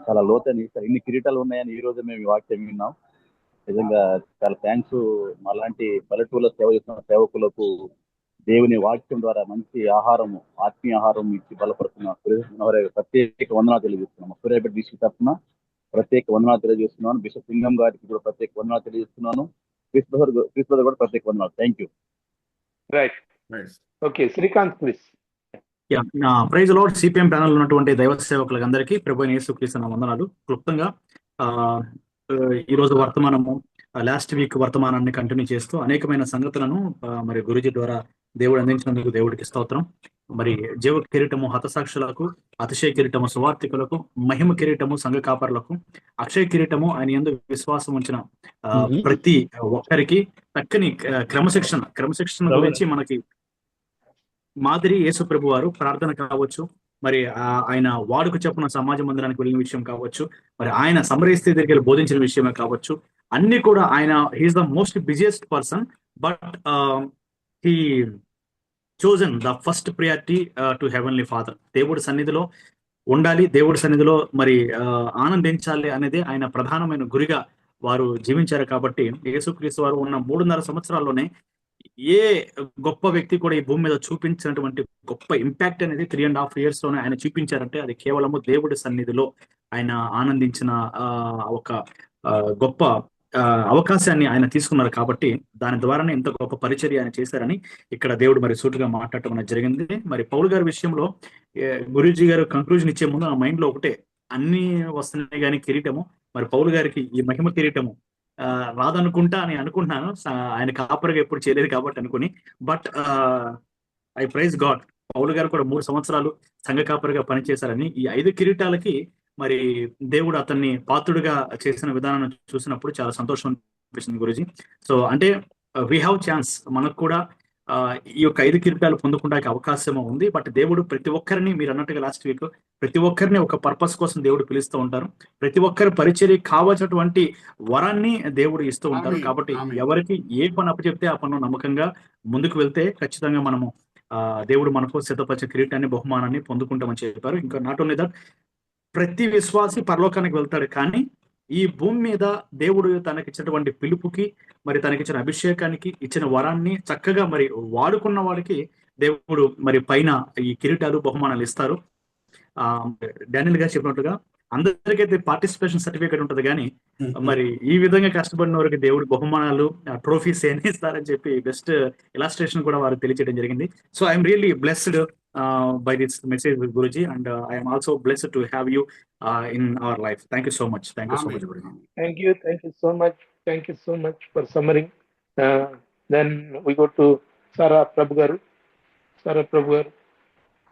చాలా లోతని ఇన్ని కిరీటాలు ఉన్నాయని ఈ రోజు మేము వాక్యం విన్నాం. నిజంగా చాలా థ్యాంక్స్. అలాంటి పల్లెటూళ్ళలో సేవ చేస్తున్న సేవకులకు దేవుని వాక్యం ద్వారా మంచి ఆహారం, ఆత్మీయ ఆహారం ఇచ్చి బలపడుతున్న సురేష్ మనోహర్ గారికి ప్రత్యేక వందనాలు తెలియజేస్తున్నాము. సూర్యాపేట డిస్ట్రిక్ట్ తరఫున ప్రత్యేక వందనాలు తెలియజేస్తున్నాను. బిషప్ లింగం గారికి కూడా ప్రత్యేక వందనాలు తెలియజేస్తున్నాను. క్రీస్తు కూడా ప్రత్యేక వందనాలు. Thank you. Right. Okay Srikanth please. Praise Lord. CPM panel ఉన్నటువంటి దైవ సేవకులకు అందరికీ ప్రభు అయిన యేసుక్రీస్తు నామమున వందనాలు. క్లుప్తంగా ఆ, ఆ, ఈ రోజు వర్తమానము, లాస్ట్ వీక్ వర్తమానాన్ని కంటిన్యూ చేస్తూ అనేకమైన సంగతులను మరి గురుజీ ద్వారా దేవుడు అందించినందుకు దేవుడికి స్తోత్రం. మరి జీవ కిరీటము హతసాక్షులకు, అతిశయ కిరీటము సువార్థికులకు, మహిమ కిరీటము సంఘ కాపరులకు, అక్షయ కిరీటము ఆయన యందు విశ్వాసం ఉంచిన ప్రతి ఒక్కరికి చక్కని క్రమశిక్షణ గురించి మనకి మాదిరి యేసు ప్రభు వారు ప్రార్థన కావచ్చు, మరి ఆయన వాడుకు చెప్పున సమాజ మందిరానికి వెళ్ళిన విషయం కావచ్చు, మరి ఆయన సమరయ దగ్గరికి వెళ్ళి బోధించిన విషయమే కావచ్చు, అన్ని కూడా ఆయన he is the most busiest person, but he chosen the first priority to heavenly father. దేవుడి సన్నిధిలో ఉండాలి, దేవుడి సన్నిధిలో మరి ఆనందించాలి అనేది ఆయన ప్రధానమైన గురిగా వారు జీవించారు. కాబట్టి యేసుక్రీస్తు వారు ఉన్న 3.5 సంవత్సరాల్లోనే ఏ గొప్ప వ్యక్తి కూడా ఈ భూమి మీద చూపించినటువంటి గొప్ప ఇంపాక్ట్ అనేది 3.5 years లోనే ఆయన చూపించారంటే అది కేవలము దేవుడి సన్నిధిలో ఆయన ఆనందించిన ఒక గొప్ప అవకాశాన్ని ఆయన తీసుకున్నారు. కాబట్టి దాని ద్వారానే ఇంత గొప్ప పరిచర్య ఆయన చేశారని ఇక్కడ దేవుడు మరి సూటుగా మాట్లాడటం అనేది జరిగింది. మరి పౌలు గారి విషయంలో గురూజీ గారు కంక్లూజన్ ఇచ్చే ముందు నా మైండ్ లో ఒకటే, అన్ని వస్తున్నాయి కానీ కిరీటము, మరి పౌలు గారికి ఈ మహిమ కిరీటము రాదనుకుంటా అని అనుకుంటున్నాను. ఆయన కాపరిగా ఎప్పుడు చేయలేదు కాబట్టి అనుకుని, బట్ ఐ ప్రైజ్ గాడ్, పౌలు గారు కూడా 3 సంవత్సరాలు సంఘ కాపరిగా పనిచేశారని, ఈ 5 కిరీటాలకి మరి దేవుడు అతన్ని పాత్రుడిగా చేసిన విధానాన్ని చూసినప్పుడు చాలా సంతోషం అనిపిస్తుంది గురూజీ. సో అంటే వీ హ్యావ్ ఛాన్స్, మనకు కూడా ఈ యొక్క 5 కిరీటాలు పొందుకోవడానికి అవకాశం ఉంది. బట్ దేవుడు ప్రతి ఒక్కరిని, మీరు అన్నట్టుగా లాస్ట్ వీక్, ప్రతి ఒక్కరిని ఒక పర్పస్ కోసం దేవుడు పిలుస్తూ ఉంటారు. ప్రతి ఒక్కరి పరిచర్య కావాల్సినటువంటి వరాన్ని దేవుడు ఇస్తూ ఉంటారు. కాబట్టి ఎవరికి ఏ పని అప్పచెప్తే ఆ పనులు నమ్మకంగా ముందుకు వెళ్తే ఖచ్చితంగా మనము దేవుడు మనకు సిద్ధపరిచే కిరీటాన్ని, బహుమానాన్ని పొందుకుంటామని చెప్పారు. ఇంకా నాట్ ఓన్లీ దట్, ప్రతి విశ్వాసి పరలోకానికి వెళ్తాడు, కానీ ఈ భూమి మీద దేవుడు తనకిచ్చినటువంటి పిలుపుకి, మరి తనకిచ్చిన అభిషేకానికి ఇచ్చిన వరాన్ని చక్కగా మరి వాడుకున్న వాడికి దేవుడు మరి పైన ఈ కిరీటాలు, బహుమానాలు ఇస్తారు. డానియల్ గారు చెప్పినట్టుగా అందరికైతే పార్టిసిపేషన్ సర్టిఫికేట్ ఉంటుంది, కానీ మరి ఈ విధంగా కష్టపడిన వారికి దేవుడు బహుమానాలు, ట్రోఫీస్ ఏమి ఇస్తారని చెప్పి బెస్ట్ ఇలాస్ట్రేషన్ కూడా వారు తెలియజేయడం జరిగింది. So I'm really blessed by this message with Guruji, and I am also blessed to have you in our life. Thank you so much. Thank you so much, Guruji. Thank you so much. Thank you so much for summarizing. Then we go to Sara Prabhu garu.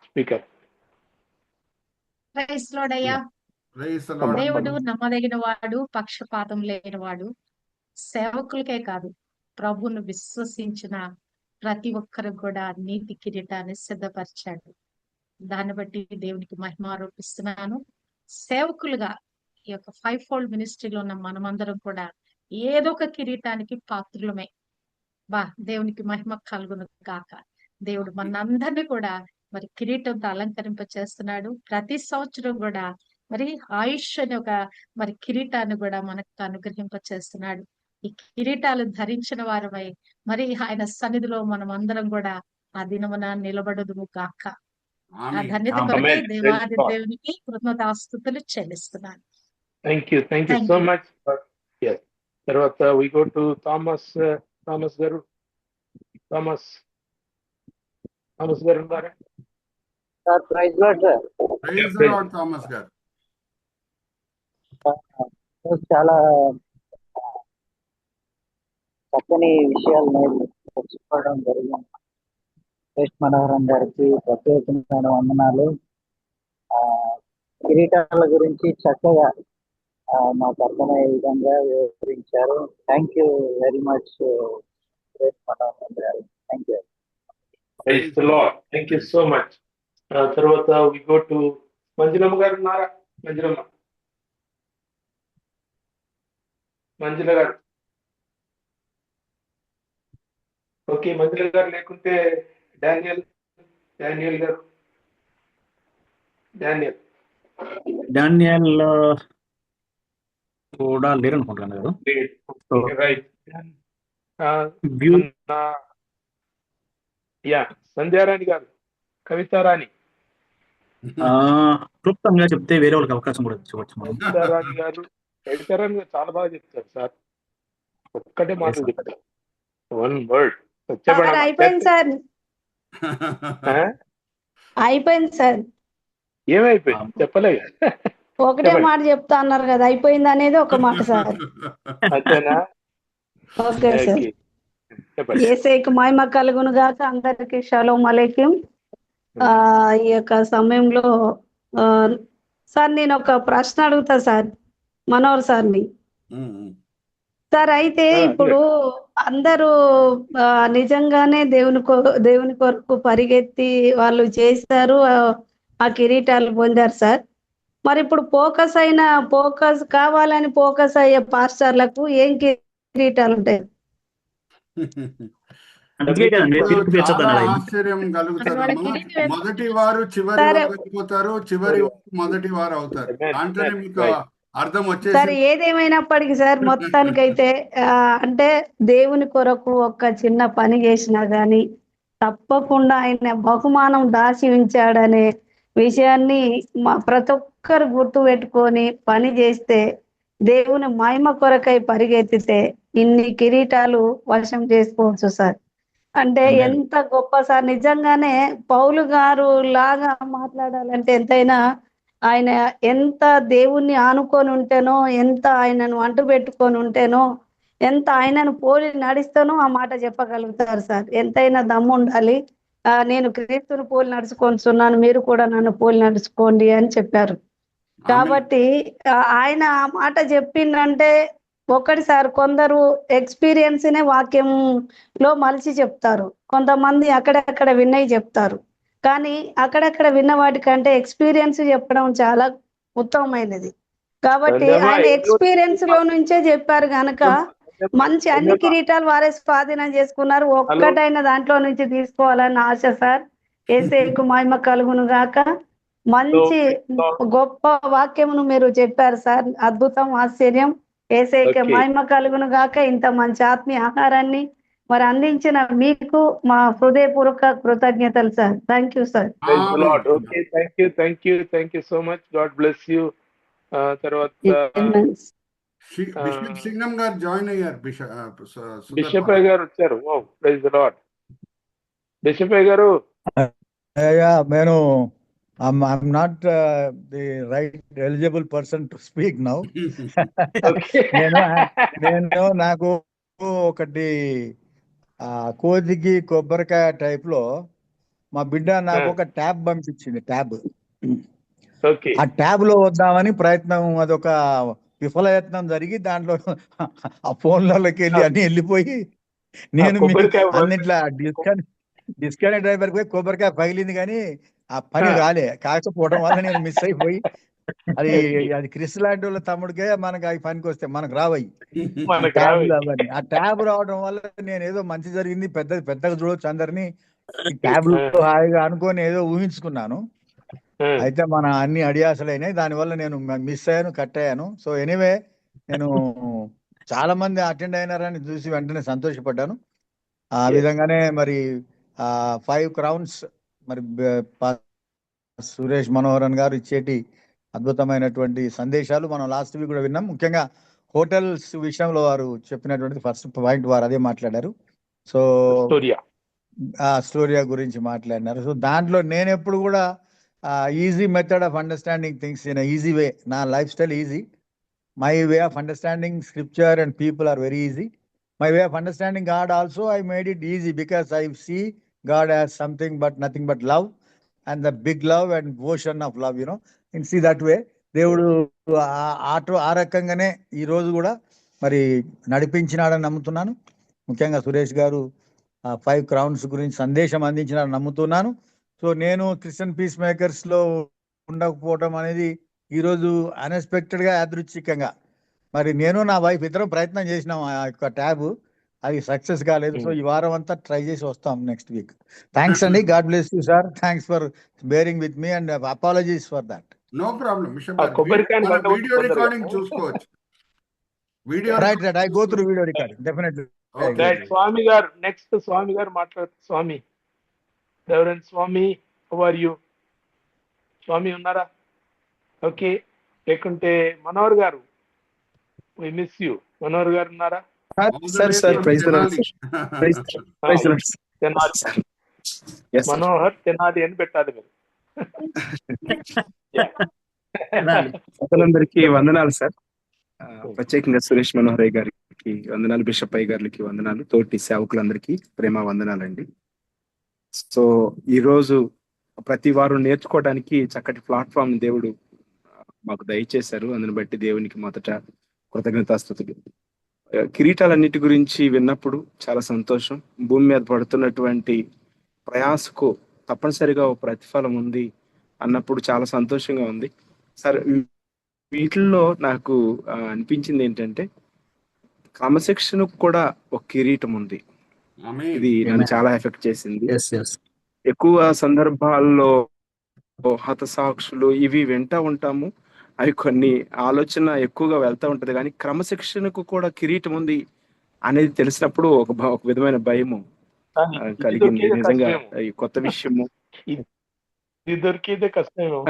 Speaker. Praise Lord ayya. Praise the Lord. దేవుడు నమ్మదగిన వాడు, పక్షపాతం లేనివాడు. సేవకులకే కాదు, ప్రభువును విశ్వసించిన ప్రతి ఒక్కరు కూడా నీతి కిరీటాన్ని సిద్ధపరిచాడు. దాన్ని బట్టి దేవునికి మహిమ ఆరోపిస్తున్నాను. సేవకులుగా ఈ యొక్క 5-fold మినిస్ట్రీలో ఉన్న మనమందరం కూడా ఏదో ఒక కిరీటానికి పాత్రులమే. దేవునికి మహిమ కలుగును కాక. దేవుడు మనందరినీ కూడా మరి కిరీటంతో అలంకరింప చేస్తున్నాడు. ప్రతి సంవత్సరం కూడా మరి ఆయుష్ అనే ఒక మరి కిరీటాన్ని కూడా మనకు అనుగ్రహింప చేస్తున్నాడు. ఈ కిరీటాలు ధరించిన వారమై మరి ఆయన సన్నిధిలో మనం అందరం కూడా ఆ దినమున నిలబడదుము కాక. ఆ ధన్యత కొరకై దేవాది దేవునికి కృతజ్ఞతాస్తుతులు చెల్లిస్తున్నాను. Thank you so much. తర్వాత we go to థామస్ గారు. థామస్ గారు ఉన్నారా? Sir praise Lord sir. Praise the Lord Thomas గారు. చాలా చక్కని విషయాలు నేను తెలుసుకోవడం జరిగింది. మనోహరం గారికి ప్రత్యేకమైన వందనాలు. కిరీటాల గురించి చక్కగా మాకు అర్థమయ్యే విధంగా వివరించారు. థ్యాంక్ యూ వెరీ మచ్ మనోహరం గారు. Thank you. Praise the Lord. Thank you so much. తర్వాత we go to మంజులమ్మ గారు ఉన్నారా? మంజుల గారు. ఓకే, మంజుల గారు లేకుంటే డానియల్ గారు. డానియల్ కూడా లేరు అనుకుంటున్నాను కదా. రైట్. సంధ్యారాణి గారు, కవితారాణి. క్లుప్తంగా చెప్తే వేరే వాళ్ళకి అవకాశం కూడా ఇవ్వచ్చు. కవితారాణి గారు చాలా బాగా చెప్తారు సార్. ఒక్కటే మాట చెప్తారు, వన్ వర్డ్. అయిపోయింది సార్. అయిపోయింది సార్. ఏమైపోయింది చెప్పలేదు. ఒకటే మాట చెప్తా అన్నారు కదా, అయిపోయింది అనేది ఒక మాట సార్. అంతేనా? Okay sir. చెప్పండి. యేసయ్యకు మహిమ కలుగును గాక. అందరికి షలోం అలైకుం. ఈ యొక్క సమయంలో సార్ నేను ఒక ప్రశ్న అడుగుతా సార్ మనోహర్ సార్ని. సార్ అయితే ఇప్పుడు అందరూ నిజంగానే దేవుని కొరకు పరిగెత్తి వాళ్ళు చేశారు, ఆ కిరీటాలు పొందారు సార్. మరి ఇప్పుడు ఫోకస్ కావాలని ఫోకస్ అయ్యే పాస్టర్లకు ఏం కిరీటాలు ఉంటాయి? చాలా ఆశ్చర్యం కలుగుతారు. మొదటి వారు చివరి వారు అయిపోతారు, చివరి వారు మొదటి వారు అవుతారు. దాంట్లోనే మీకు అర్థం వచ్చేసి. సరే ఏదేమైనప్పటికీ సార్ మొత్తానికైతే అంటే దేవుని కొరకు ఒక చిన్న పని చేసినా గానీ తప్పకుండా ఆయన బహుమానం దాచి ఉంచాడనే విషయాన్ని ప్రతి ఒక్కరు గుర్తు పెట్టుకొని పని చేస్తే, దేవుని మహిమ కొరకై పరిగెత్తితే ఇన్ని కిరీటాలు వశం చేసుకోవచ్చు సార్. అంటే ఎంత గొప్ప సార్. నిజంగానే పౌలు గారు లాగా మాట్లాడాలంటే ఎంతైనా ఆయన ఎంత దేవుణ్ణి ఆనుకొని ఉంటేనో, ఎంత ఆయనను అంటు పెట్టుకొని ఉంటేనో, ఎంత ఆయనను పోలి నడుస్తానో ఆ మాట చెప్పగలుగుతారు సార్. ఎంతైనా దమ్ము ఉండాలి. నేను క్రీస్తుని పోలి నడుచుకొనిచున్నాను, మీరు కూడా నన్ను పోలి నడుచుకోండి అని చెప్పారు. కాబట్టి ఆయన ఆ మాట చెప్పిందంటే ఒకటి సార్, కొందరు ఎక్స్పీరియన్స్నే వాక్యంలో మలిచి చెప్తారు, కొంతమంది అక్కడక్కడ విన్నవి చెప్తారు. కానీ అక్కడక్కడ విన్న వాటికంటే ఎక్స్పీరియన్స్ చెప్పడం చాలా ఉత్తమమైనది. కాబట్టి ఆయన ఎక్స్పీరియన్స్ లో నుంచే చెప్పారు కనుక మంచి అన్ని కిరీటాలు వారే స్వాధీనం చేసుకున్నారు. ఒక్కటైన దాంట్లో నుంచి తీసుకోవాలని ఆశ సార్. యేసయ్యకు మహిమ కలుగును గాక. మంచి గొప్ప వాక్యమును మీరు చెప్పారు సార్. అద్భుతం, ఆశ్చర్యం. యేసయ్యకు మహిమ కలుగును గాక. ఇంత మంచి ఆత్మీయ ఆహారాన్ని మరి అందించిన మీకు మా హృదయపూర్వక కృతజ్ఞతలు sir. Thank you sir. Thank you so much. God bless you. తర్వాత బిషప్ సింగం గారు జాయిన్ అయ్యారు. బిషప్ గారు వచ్చారు. Praise the lord. బిషప్ గారు, నేను I'm not the right eligible person to speak now. నేను నాకు ఒకటి కోతికి కొబ్బరికాయ టైప్ లో మా బిడ్డ నాకు ఒక ట్యాబ్ పంపించింది. ఆ ట్యాబ్ లో వద్దామని ప్రయత్నం, అదొక విఫలయత్నం జరిగి దాంట్లో ఆ ఫోన్లలోకి వెళ్ళి అన్ని వెళ్ళిపోయి నేను అన్నిట్లా డిస్కనెక్ట్ అయిపోయి కొబ్బరికాయ పగిలింది కానీ ఆ పని రాలే. కాకపోవడం వల్ల నేను మిస్ అయిపోయి, అది క్రిస్ లాంటి వాళ్ళ తమ్ముడికే మనకు అవి పనికి వస్తే మనకు రావయ్యి అవన్నీ. ఆ ట్యాబ్ రావడం వల్ల నేను ఏదో మంచి జరిగింది, పెద్దగా చూడవచ్చు అందరినీ, ట్యాబ్ లో హాయిగా అనుకొని ఏదో ఊహించుకున్నాను. అయితే మన అన్ని అడియాసలైనాయి. దానివల్ల నేను మిస్ అయ్యాను, కట్ అయ్యాను. సో ఎనీవే, నేను చాలా మంది అటెండ్ అయినారని చూసి వెంటనే సంతోషపడ్డాను. ఆ విధంగానే మరి 5 crowns మరి సురేష్ మనోహరన్ గారు ఇచ్చేటి అద్భుతమైనటువంటి సందేశాలు మనం లాస్ట్ వీక్ కూడా విన్నాం. ముఖ్యంగా హోటల్స్ విషయంలో వారు చెప్పినటువంటి ఫస్ట్ పాయింట్ వారు అదే మాట్లాడారు. సో స్టోరియా గురించి మాట్లాడినారు. సో దాంట్లో నేను ఎప్పుడు కూడా easy method of understanding things in easy way. నా life style easy. My way of understanding scripture and people are very easy. My way of understanding God also, I made it easy because I see God as something but nothing but love, and the big love and ocean of love, and see that way. దేవుడు ఆ రకంగానే ఈ రోజు కూడా మరి నడిపించినాడని నమ్ముతున్నాను. ముఖ్యంగా సురేష్ గారు 5 crowns గురించి సందేశం అందించినాడని నమ్ముతున్నాను. సో నేను క్రిస్టియన్ పీస్ మేకర్స్ లో ఉండకపోవడం అనేది ఈరోజు అన్ఎక్స్పెక్టెడ్ గా, యాదృచ్ఛికంగా మరి నేను నా వైఫ్ ఇద్దరం ప్రయత్నం చేసినాం. ఆ యొక్క ట్యాబ్ అది సక్సెస్ కాలేదు. సో ఈ వారం అంతా ట్రై చేసి వస్తాం నెక్స్ట్ వీక్. థ్యాంక్స్ అండి. God bless you sir. Thanks for bearing with me and apologies for that. No problem. Video recording చూసుకోవచ్చు. Right. I go through video recording definitely. Swami garu next. Swami garu మాట్లాడుతూ. Swami, reverend Swami, how are you? Swami ఉన్నారా? Okay. లేకుంటే మనోహర్ గారు, we miss you. Manohar గారు ఉన్నారా? మనోహర్ తెనాలి అని పెట్టాలి మీరు. అందరికీ వందనాలు సార్. ప్రత్యేకంగా సురేష్ మనోహరయ్య గారికి వందనాలు, బిషప్ అయ్య గారికి వందనాలు, తోటి సేవకులందరికీ ప్రేమ వందనాలండి. సో ఈరోజు ప్రతి వారు నేర్చుకోవడానికి చక్కటి ప్లాట్ఫామ్ దేవుడు మాకు దయచేశారు. అందుని బట్టి దేవునికి మొదట కృతజ్ఞతాస్తుతులు. కిరీటాలన్నిటి గురించి విన్నప్పుడు చాలా సంతోషం. భూమి మీద పడుతున్నటువంటి ప్రయాసకు తప్పనిసరిగా ఒక ప్రతిఫలం ఉంది అన్నప్పుడు చాలా సంతోషంగా ఉంది సార్. వీటిల్లో నాకు అనిపించింది ఏంటంటే క్రమశిక్షణ కూడా ఒక కిరీటం ఉంది. ఇది నన్ను చాలా ఎఫెక్ట్ చేసింది. ఎక్కువ సందర్భాల్లో హతసాక్షులు ఇవి వింటా ఉంటాము, అవి కొన్ని ఆలోచన ఎక్కువగా వెళ్తా ఉంటది, కానీ క్రమశిక్షణకు కూడా కిరీటం ఉంది అనేది తెలిసినప్పుడు ఒక విధమైన భయము కలిగింది. నిజంగా ఈ కొత్త విషయము. దొరికేదే కష్టమేమో.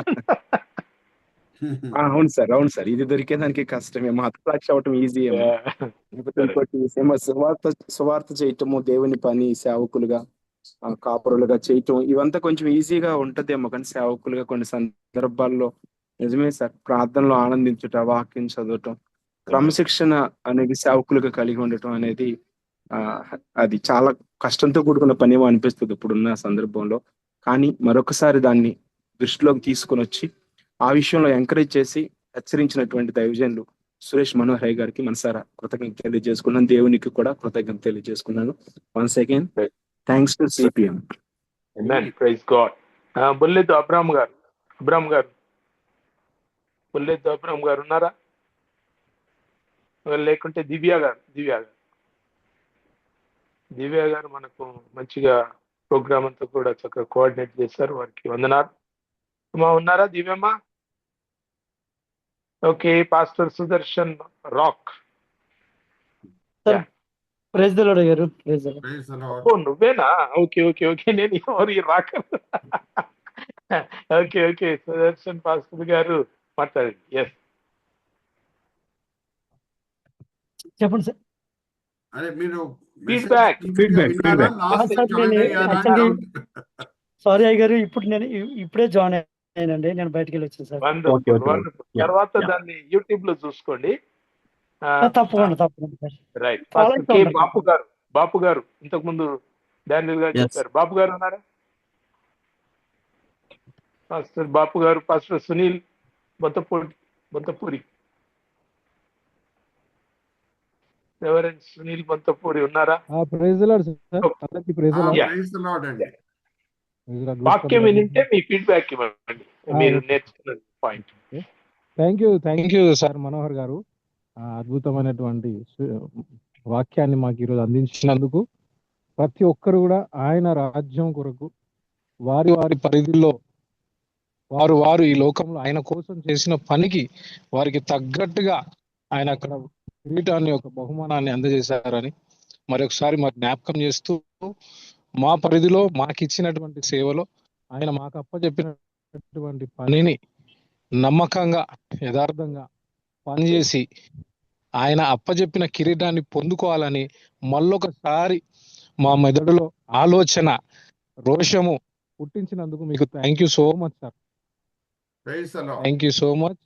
అవును సార్, అవును సార్, ఇది దొరికేదానికి కష్టమేమో, హతసాక్షి అవటం ఈజీ ఏమో. ఇంకోటి సువార్త చేయటము, దేవుని పని సేవకులుగా కాపురులుగా చేయటం ఇవంతా కొంచెం ఈజీగా ఉంటదేమో, కానీ సేవకులుగా కొన్ని సందర్భాల్లో నిజమే సార్, ప్రార్థనలో ఆనందించుట, వాక్యం చదవటం, క్రమశిక్షణ అనేది సేవకులుగా కలిగి ఉండటం అనేది అది చాలా కష్టంతో కూడుకున్న పనేమో అనిపిస్తుంది ఇప్పుడున్న సందర్భంలో. కానీ మరొకసారి దాన్ని దృష్టిలోకి తీసుకొని వచ్చి ఆ విషయంలో ఎంకరేజ్ చేసి హెచ్చరించినటువంటి దైవజనులు సురేష్ మనోహరయ్య గారికి మనసారా కృతజ్ఞత తెలియజేసుకున్నాను. దేవునికి కూడా కృతజ్ఞత తెలియజేసుకున్నాను. Once again thanks to CPM. Praise God. Bolleddu Abram garu, Bolleddu Abram గారు ఉన్నారా? లేకుంటే దివ్య గారు మనకు మంచిగా ప్రోగ్రామ్ అంతా కూడా చక్కగా కోఆర్డినేట్ చేశారు, వారికి వందనాలు. అమ్మా ఉన్నారా దివ్యమ్మ? ఓకే. Pastor Sudarshan rock. నువ్వేనా? ఓకే. నేను ఎవరు రాక. ఓకే. సుదర్శన్ పాస్టర్ గారు మాట్లాడండి. ఎస్ చెప్పండి సార్. అదే మీరు ఫీడ్బ్యాక్. సారీ అయ్య గారు, ఇప్పుడే జాయిన్ అయ్యానండి, నేను బయటకు వెళ్ళి వచ్చాను సార్. తర్వాత దాన్ని యూట్యూబ్ లో చూసుకోండి. తప్పకుండా రైట్. బాపు గారు ఇంతకు ముందు డానియల్ గారు చెప్పారు. బాపు గారు ఉన్నారా? పాస్టర్ బాపు గారు, పాస్టర్ సునీల్ బొంతపూరి, రెవరెండ్ సునీల్ బొంతపూరి ఉన్నారా? వాక్యం వింటే మీ ఫీడ్బ్యాక్ ఇవ్వండి, మీరు నేర్చుకున్న point. Thank you sir Manohar గారు, అద్భుతమైనటువంటి వాక్యాన్ని మాకు ఈరోజు అందించినందుకు. ప్రతి ఒక్కరు కూడా ఆయన రాజ్యం కొరకు వారి పరిధిలో వారు ఈ లోకంలో ఆయన కోసం చేసిన పనికి వారికి తగ్గట్టుగా ఆయన అక్కడ కిరీటాన్ని, ఒక బహుమానాన్ని అందజేశారని మరొకసారి జ్ఞాపకం చేస్తూ, మా పరిధిలో మాకు ఇచ్చినటువంటి సేవలో ఆయన మాకు అప్పచెప్పినటువంటి పనిని నమ్మకంగా యథార్థంగా పనిచేసి ఆయన అప్పచెప్పిన కిరీటాన్ని పొందుకోవాలని మళ్ళొకసారి మా మెదడులో ఆలోచన, రోషము పుట్టించినందుకు మీకు thank you so much sir. Thank you so much.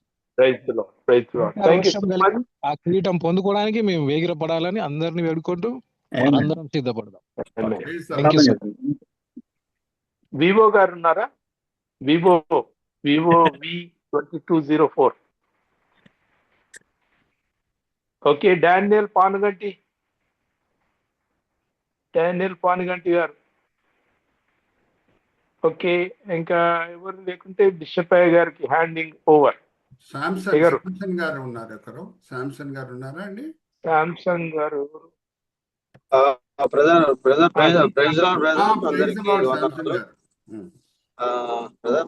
ఆ కిరీటం పొందుకోవడానికి మేము వేగిరపడాలని అందరినీ వేడుకుంటూ అందరం సిద్ధపడదాం. వివో గారు ఉన్నారా? Vivo V2204. Okay. Daniel Panuganti గారు. ఓకే. ఇంకా ఎవరు లేకుంటే బిషప్ అయ్య గారికి హ్యాండింగ్ ఓవర్. శాంసంగ్ గారు ఉన్నారు. శాంసంగ్ గారు ఉన్నారా అండి? శాంసంగ్ గారు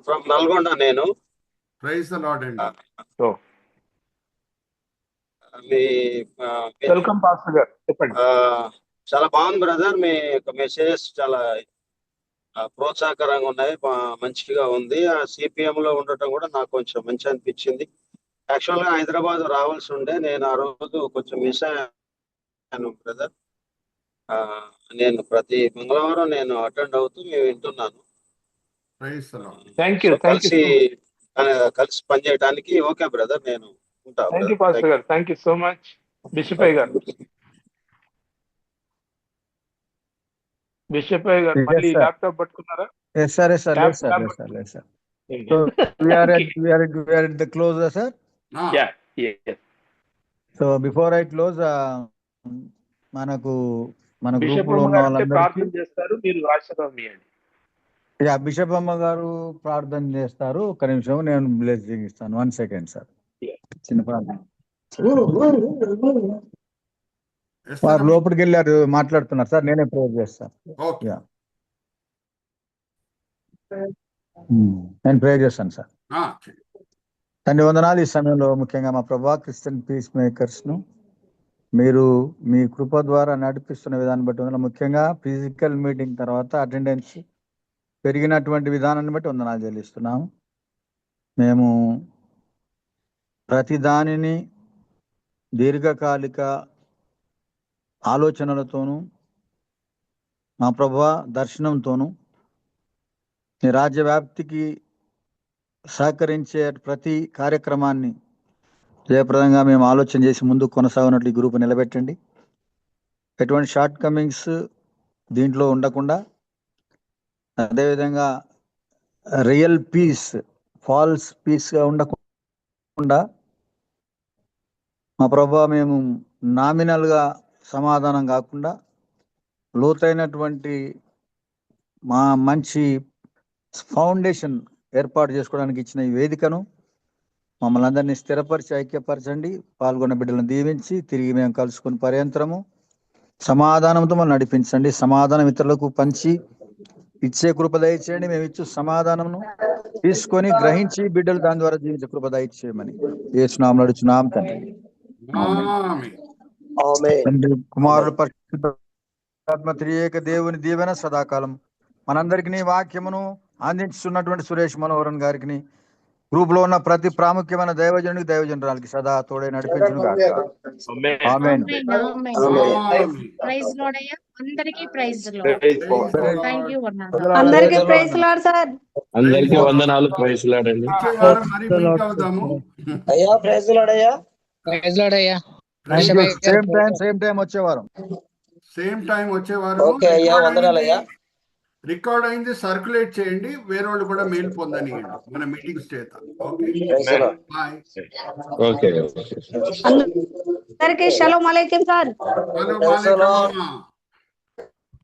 ఫ్రమ్ నల్గొండ. నేను ప్రైజ్ ది లార్డ్ అండి. వెల్కమ్ పాస్టర్ గారు, చెప్పండి. చాలా బాగుంది బ్రదర్, మీ యొక్క మెసేజెస్ చాలా ప్రోత్సాహకరంగా ఉన్నాయి, మంచిగా ఉంది. ఆ సిపిఎం లో ఉండటం కూడా నాకు కొంచెం మంచి అనిపించింది. యాక్చువల్ గా హైదరాబాద్ రావాల్సి ఉండే, నేను ఆ రోజు కొంచెం మిస్ అయ్యాను బ్రదర్. నేను ప్రతి మంగళవారం నేను అటెండ్ అవుతూ మేము వింటున్నాను. థ్యాంక్ యూ కలిసి పనిచేయడానికి ఓకే బ్రదర్, నేను ఉంటా. థ్యాంక్ యూ పాస్టర్ గారు, thank you so much. Bishop అయ్య గారు, బిషప్ అయ్య గారు మళ్ళీ laptop పట్టుకున్నారా? Yes, sir. Yes, sir. Yes, sir. Yes, sir. Yes, sir. So we are at the closer, sir. Yeah. Yes. So before I close, మన bishop group లో ఉన్న అమ్మ గారు వాళ్ళందరికీ ప్రార్థన చేస్తారు, మీరు ఆశీర్వాదం ఇవ్వండి. బిషప్ అమ్మ గారు ప్రార్థన చేస్తారు. ఒక్క నిమిషం, నేను బ్లెస్సింగ్ ఇస్తాను. 1 second, సార్. చిన్న ప్రార్థన. వారు లోపలికి వెళ్ళారు, మాట్లాడుతున్నారు సార్. నేనే ప్రేయర్ చేస్తాను. నేను ప్రేయర్ చేస్తాను సార్. తండ్రి వందనాలు. ఈ సమయంలో ముఖ్యంగా మా ప్రభా క్రిస్టియన్ పీస్ మేకర్స్ ను మీరు మీ కృప ద్వారా నడిపిస్తున్న విధానం బట్టి వందనాలు. ముఖ్యంగా ఫిజికల్ మీటింగ్ తర్వాత అటెండెన్స్ పెరిగినటువంటి విధానాన్ని బట్టి వందనాలు చెల్లిస్తున్నాము. మేము ప్రతి దానిని దీర్ఘకాలిక ఆలోచనలతోనూ మా ప్రభువా దర్శనంతోనూ మీ రాజ్య వ్యాప్తికి సహకరించే ప్రతి కార్యక్రమాన్ని జయప్రదంగా మేము ఆలోచన చేసి ముందుకు కొనసాగినట్లు ఈ గ్రూప్ నిలబెట్టండి. ఎటువంటి షార్ట్ కమింగ్స్ దీంట్లో ఉండకుండా, అదేవిధంగా రియల్ పీస్ ఫాల్స్ పీస్గా ఉండకుండా మా ప్రభువా మేము నామినల్గా సమాధానం కాకుండా లోతైనటువంటి మా మంచి ఫౌండేషన్ ఏర్పాటు చేసుకోవడానికి ఇచ్చిన ఈ వేదికను మమ్మల్ని అందరినీ స్థిరపరిచి ఐక్యపరచండి. పాల్గొన్న బిడ్డలను దీవించి తిరిగి మేము కలుసుకుని పర్యంతరము సమాధానంతో మనం నడిపించండి. సమాధానం ఇతరులకు పంచి ఇచ్చే కృప దయచేయండి. మేము ఇచ్చు సమాధానమును తీసుకొని గ్రహించి బిడ్డలు దాని ద్వారా జీవించే కృప దయచేయమని యేసు నామములో అడుగుచున్నాం తండ్రి. తండ్రి కుమారుడు పరిశుద్ధాత్మ త్రియేక దేవుని దీవెన సదాకాలం మనందరికీ వాక్యమును అందించుతున్నటువంటి సురేష్ మనోహరన్ గారికి, గ్రూప్ లో ఉన్న ప్రతి ప్రాముఖ్యమైన దైవజనుడికి దైవజనురాలకి సదా తోడే నడిపించును గాక. ఆమేన్. ప్రైజ్ లార్డ్ అయ్యా, అందరికీ ప్రైజ్ లార్డ్. థాంక్యూ అన్నా. అందరికీ ప్రైజ్ లార్డ్ సార్. అందరికీ వందనాలు. ప్రైజ్ లార్డ్ అండి. అయ్యా ప్రైజ్ లార్డ్ అయ్యా. ప్రైజ్ లార్డ్ అయ్యా. సేమ్ టైం వచ్చేవారం. ఓకే అయ్యా, వందనాలు అయ్యా. రికార్డ్ అయింది సర్క్యులేట్ చేయండి, వేరే వాళ్ళు కూడా మెయిల్ పొందనియండి మన మీటింగ్స్ చేత. అందరికీ షలోమ్ అలైకుం సార్.